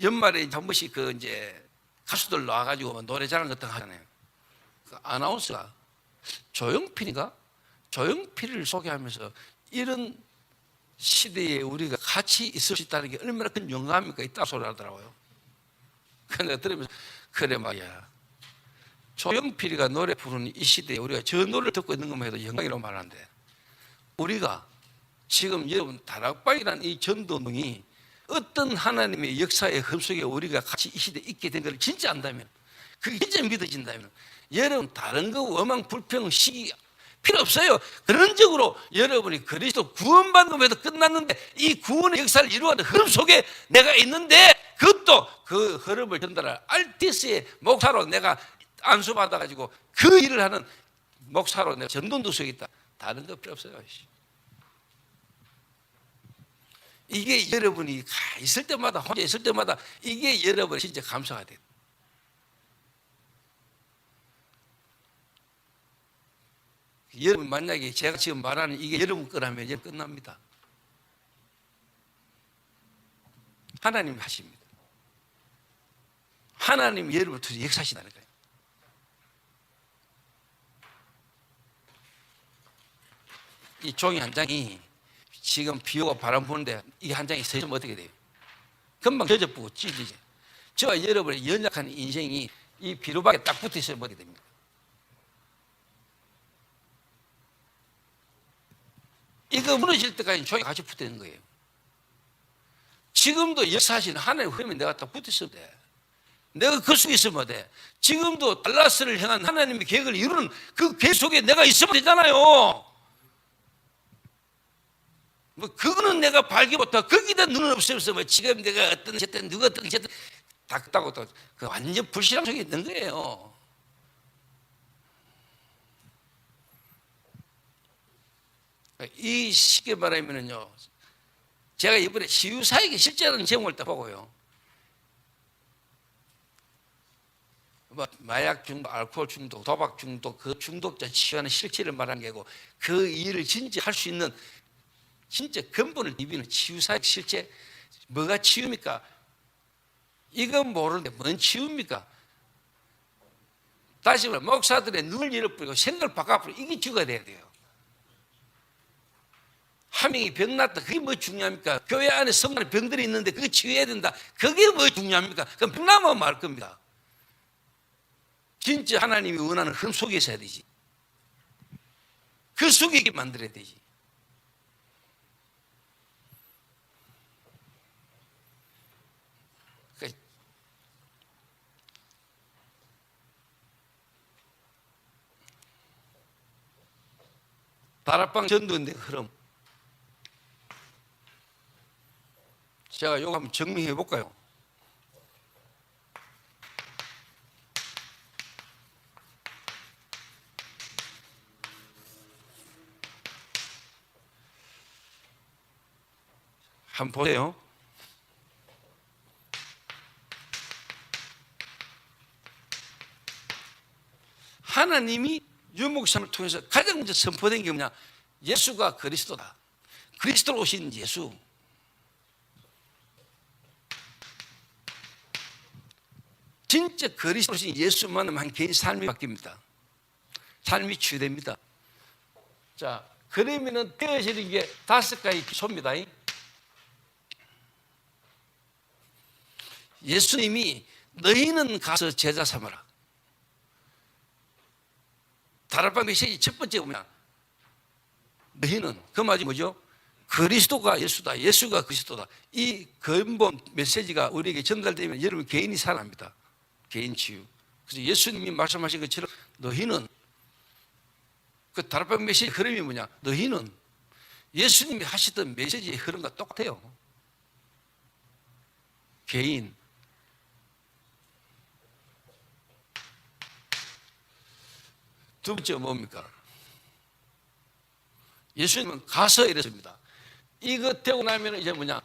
연말에 한 번씩 이제 가수들 나와가지고 노래자랑 같은 거 하잖아요. 그 아나운서가 조용필인가? 조용필을 소개하면서 이런 시대에 우리가 같이 있을 수 있다는 게 얼마나 큰 영광입니까? 있다 소리 하더라고요. 그래서 들으면서 그래 말이야. 조용필이가 노래 부르는 이 시대에 우리가 저 노래를 듣고 있는 것만 해도 영광이라고 말하는데, 우리가 지금 여러분 다락방이라는 이 전도운동이 어떤 하나님의 역사의 흐름 속에 우리가 같이 이 시대에 있게 된 걸 진짜 안다면, 그게 진짜 믿어진다면 여러분 다른 거 원망 불평 시기 필요 없어요. 근원적으로 여러분이 그리스도 구원받는 것에도 끝났는데 이 구원의 역사를 이루어가는 흐름 속에 내가 있는데, 그것도 그 흐름을 전달할 알티스의 목사로 내가 안수받아가지고 그 일을 하는 목사로 내가 전도운동 속에 있다. 다른 거 필요 없어요. 이게 여러분이 있을 때마다, 혼자 있을 때마다 이게 여러분이 진짜 감사가 돼요. 여러분 만약에 제가 지금 말하는 이게 여러분 거라면 이제 끝납니다. 하나님이 하십니다. 하나님이 여러분을 통해서 역사하신다는 거예요. 이 종이 한 장이 지금 비 오고 바람 부는데 이 한 장이 서있으면 어떻게 돼요? 금방 젖어보고 찢어지죠. 저와 여러분의 연약한 인생이 이 비루박에 딱 붙어 있으면 어떻게 됩니까? 이거 무너질 때까지 종이 같이 붙어 있는 거예요. 지금도 역사하시는 하나님의 흐름에 내가 딱 붙어 있어도 돼. 내가 그 속에 있으면 돼. 지금도 달라스를 향한 하나님의 계획을 이루는 그 계획 속에 내가 있으면 되잖아요. 뭐 그거는 내가 발견 못하고 거기다 눈을 없애면서 뭐 지금 내가 어떤 짓든 누가 어떤 짓든 다 그렇다고 또 그 완전 불신앙 속에 있는 거예요. 이 쉽게 말하면요, 제가 이번에 치유사역의 실제라는 제목을 딱 보고요, 뭐 마약 중독, 알코올 중독, 도박 중독, 그 중독자 치유하는 실체를 말한 게고, 그 일을 진짜 할 수 있는 진짜 근본을 비비는 치유사역 실체. 뭐가 치유입니까? 이건 모르는데 뭔 치유입니까? 다시 말해, 목사들의 눈을 열어버리고 생각을 바꿔버리고 이게 치유가 돼야 돼요. 한 명이 병 났다, 그게 뭐 중요합니까? 교회 안에 성만의 병들이 있는데 그거 치유해야 된다, 그게 뭐 중요합니까? 그럼 병 나면 말 겁니다. 진짜 하나님이 원하는 흐름 속에 있어야 되지. 그 속에 있게 만들어야 되지. 다락방 전도인데 흐름, 제가 이거 한번 정리해 볼까요? 한번 보세요. 하나님이 유목사를 통해서 가장 먼저 선포된 게 뭐냐? 예수가 그리스도다. 그리스도로 오신 예수. 진짜 그리스도로 오신 예수 만나면 한 개인 삶이 바뀝니다. 삶이 치유됩니다. 자, 그러면은 되어지는 게 5가지 기초입니다. 예수님이 너희는 가서 제자 삼아라. 다락방 메시지 첫 번째 보면 너희는, 그 말이 뭐죠? 그리스도가 예수다, 예수가 그리스도다. 이 근본 메시지가 우리에게 전달되면 여러분 개인이 살아납니다. 개인 치유. 그래서 예수님이 말씀하신 것처럼 너희는, 그 다락방 메시지 흐름이 뭐냐? 너희는 예수님이 하시던 메시지의 흐름과 똑같아요. 개인. 두 번째 뭡니까? 예수님은 가서 이랬습니다. 이거 되고 나면 이제 뭐냐?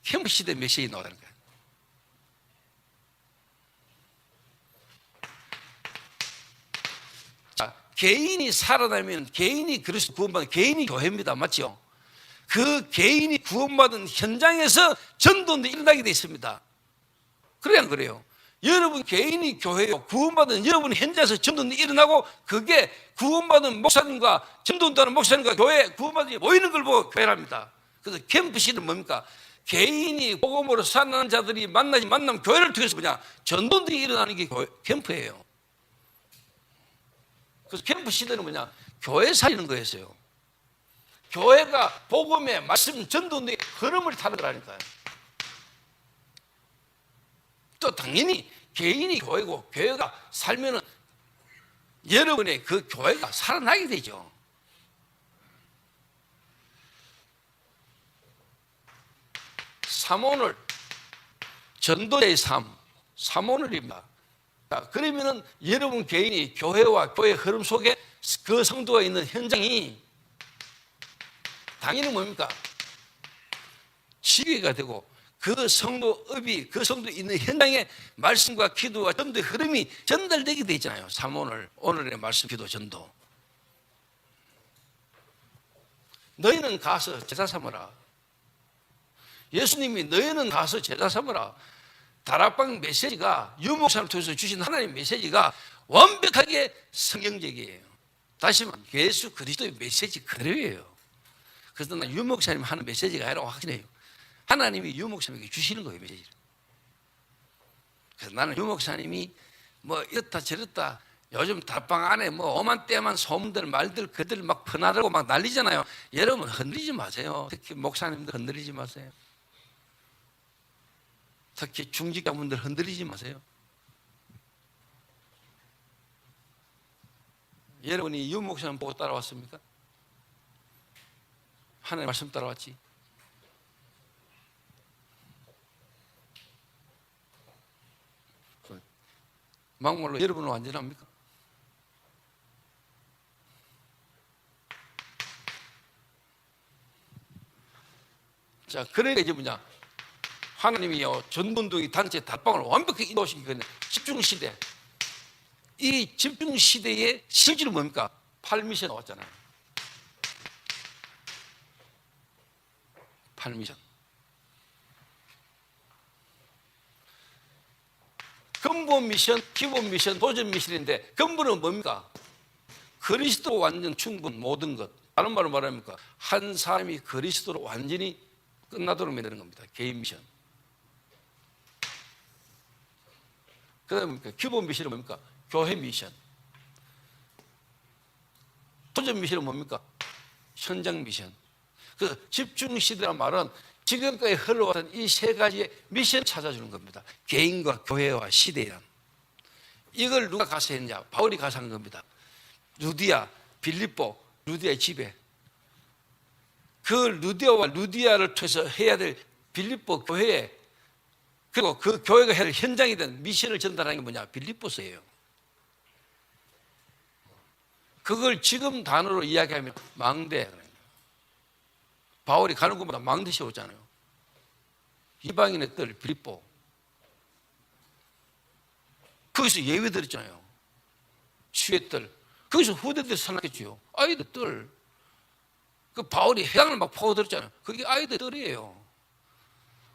캠프 시대 메시지 나오는 거예요. 자, 개인이 살아나면 개인이 그리스도 구원받은 개인이 교회입니다. 맞죠? 그 개인이 구원받은 현장에서 전도도 일어나게 되어 있습니다. 그래 안 그래요? 여러분 개인이 교회요, 구원받은 여러분 현장에서 전도는 일어나고, 그게 구원받은 목사님과 전도하는 목사님과 교회 구원받은 게 모이는 걸 보고 교회랍니다. 그래서 캠프시는 뭡니까? 개인이 복음으로 살아나는 자들이 만나면 교회를 통해서 뭐냐? 전도들이 일어나는 게 캠프예요. 그래서 캠프 시대는 뭐냐? 교회 살리는 거였어요. 교회가 복음의 말씀 전도의 흐름을 타는 거라니까요. 또 당연히 개인이 교회고, 교회가 살면은 여러분의 그 교회가 살아나게 되죠. 삼오늘, 전도의 삶, 삼오늘입니다. 그러면은 여러분 개인이 교회와 교회 흐름 속에 그 성도가 있는 현장이 당연히 뭡니까? 지휘가 되고, 그 성도업이, 그 성도 있는 현장에 말씀과 기도와 전도의 흐름이 전달되게 되어 있잖아요. 삼오늘, 오늘의 말씀, 기도, 전도. 너희는 가서 제자 삼으라. 예수님이 너희는 가서 제자 삼으라. 다락방 메시지가, 유목사를 통해서 주신 하나님의 메시지가 완벽하게 성경적이에요. 다시 말하면 예수 그리스도의 메시지 그대로예요. 그래서 나 유 목사님 하는 메시지가 아니라고 확신해요. 하나님이 유 목사님에게 주시는 거예요, 메시지를. 그래서 나는 유 목사님이 뭐 이렇다 저렇다 요즘 다락방 안에 뭐 오만때만 소문들 말들 그들 막 퍼나르고 막 난리잖아요. 여러분 흔들리지 마세요. 특히 목사님들 흔들리지 마세요. 특히 중직자분들 흔들리지 마세요. 여러분이 유 목사님 보고 따라왔습니까? 하나님 말씀 따라왔지. 막말로 여러분은 완전합니까? 자, 그러니까 이제 뭐냐? 하나님이요 전분동이 단체 다락방을 완벽하게 인도하시기 집중시대. 이 집중시대의 실질은 뭡니까? 8미션 나왔잖아요. 8미션. 근본 미션, 기본 미션, 도전 미션인데 근본은 뭡니까? 그리스도 완전 충분 모든 것. 다른 말로 말합니까? 한 사람이 그리스도로 완전히 끝나도록 만드는 겁니다. 개인 미션. 그 다음에 기본 미션은 뭡니까? 교회 미션. 도전 미션은 뭡니까? 현장 미션. 그 집중시대란 말은 지금까지 흘러왔던 이 세 가지의 미션을 찾아주는 겁니다. 개인과 교회와 시대란. 이걸 누가 가서 했냐? 바울이 가서 한 겁니다. 루디아, 빌립보, 루디아의 집에. 그 루디아와 루디아를 통해서 해야 될 빌립보 교회에 그리고 그 교회가 해야 될 현장에 대한 미션을 전달하는 게 뭐냐? 빌립보서예요. 그걸 지금 단어로 이야기하면 망대. 바울이 가는 곳마다 망대 세웠잖아요. 이방인의 뜰 빌립보. 거기서 예외 드렸잖아요. 주의 뜰. 거기서 후대들이 살았겠죠. 아이들 뜰. 그 바울이 해양을 막 파고들었잖아요. 그게 아이들 뜰이에요.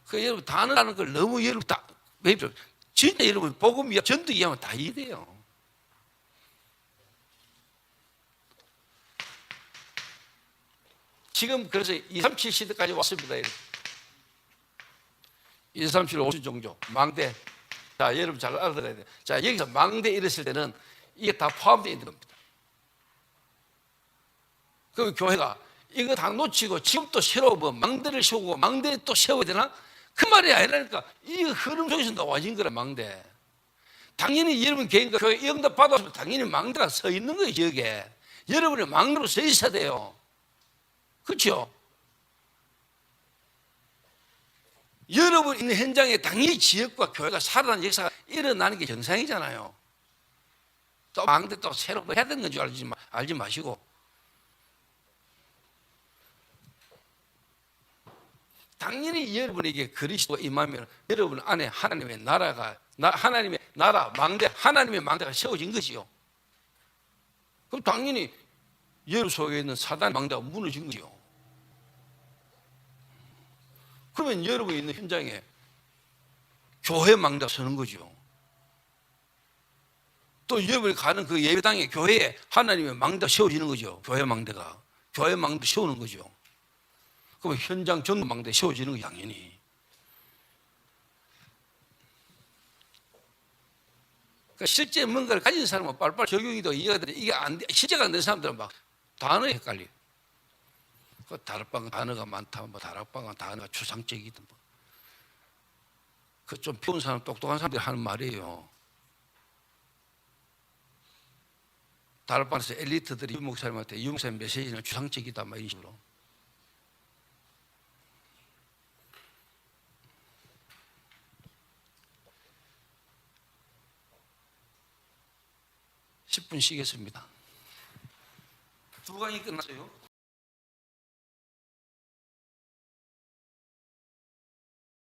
그 여러분 단어라는 걸 너무 여러분 다 진짜 여러분 복음 전도 이해하면 다 이해돼요. 지금 그래서 237 시대까지 왔습니다. 237 50 종교 망대. 자, 여러분 잘 알아들어야 돼요. 자, 여기서 망대 이랬을 때는 이게 다 포함되어 있는 겁니다. 그 교회가 이거 다 놓치고 지금 또 새로 뭐 망대를 세우고 망대 또 세워야 되나? 그 말이 아니라니까. 이 흐름 속에서 나와진 거라 망대. 당연히 여러분 개인과 교회 이 응답 받았으면 당연히 망대가 서 있는 거예요. 여기에 여러분이 망대로 서 있어야 돼요. 그렇죠? 여러분 있는 현장에 당연히 지역과 교회가 살아나는 역사가 일어나는 게 정상이잖아요. 또 망대 또 새로 해야 되는 건 줄 알지 마시고. 당연히 여러분에게 그리스도가 임하면 여러분 안에 하나님의 나라가 하나님의 나라 망대 하나님의 망대가 세워진 것이요. 그럼 당연히 여러분 속에 있는 사단의 망대가 무너진 거죠. 그러면 여러분이 있는 현장에 교회 망대가 서는 거죠. 또 여러분이 가는 그 예배당에 교회에 하나님의 망대가 세워지는 거죠. 교회 망대가 세우는 거죠. 그러면 현장 전도 망대 세워지는 거 당연히. 그러니까 실제 뭔가를 가진 사람은 빨리빨리 적용이 되고 이해가 되는데 이게 안 돼. 실제가 안 된 사람들은 막 단어에 헷갈려. 그 다락방 단어가 많다. 뭐 다락방은 단어가 추상적이든 뭐. 그 좀 배운 사람, 똑똑한 사람들이 하는 말이에요. 다락방에서 엘리트들이 유 목사님한테 유 목사님 메시지는 추상적이다. 막 이런 식으로. (10분) 쉬겠습니다. 두 강의 끝났어요.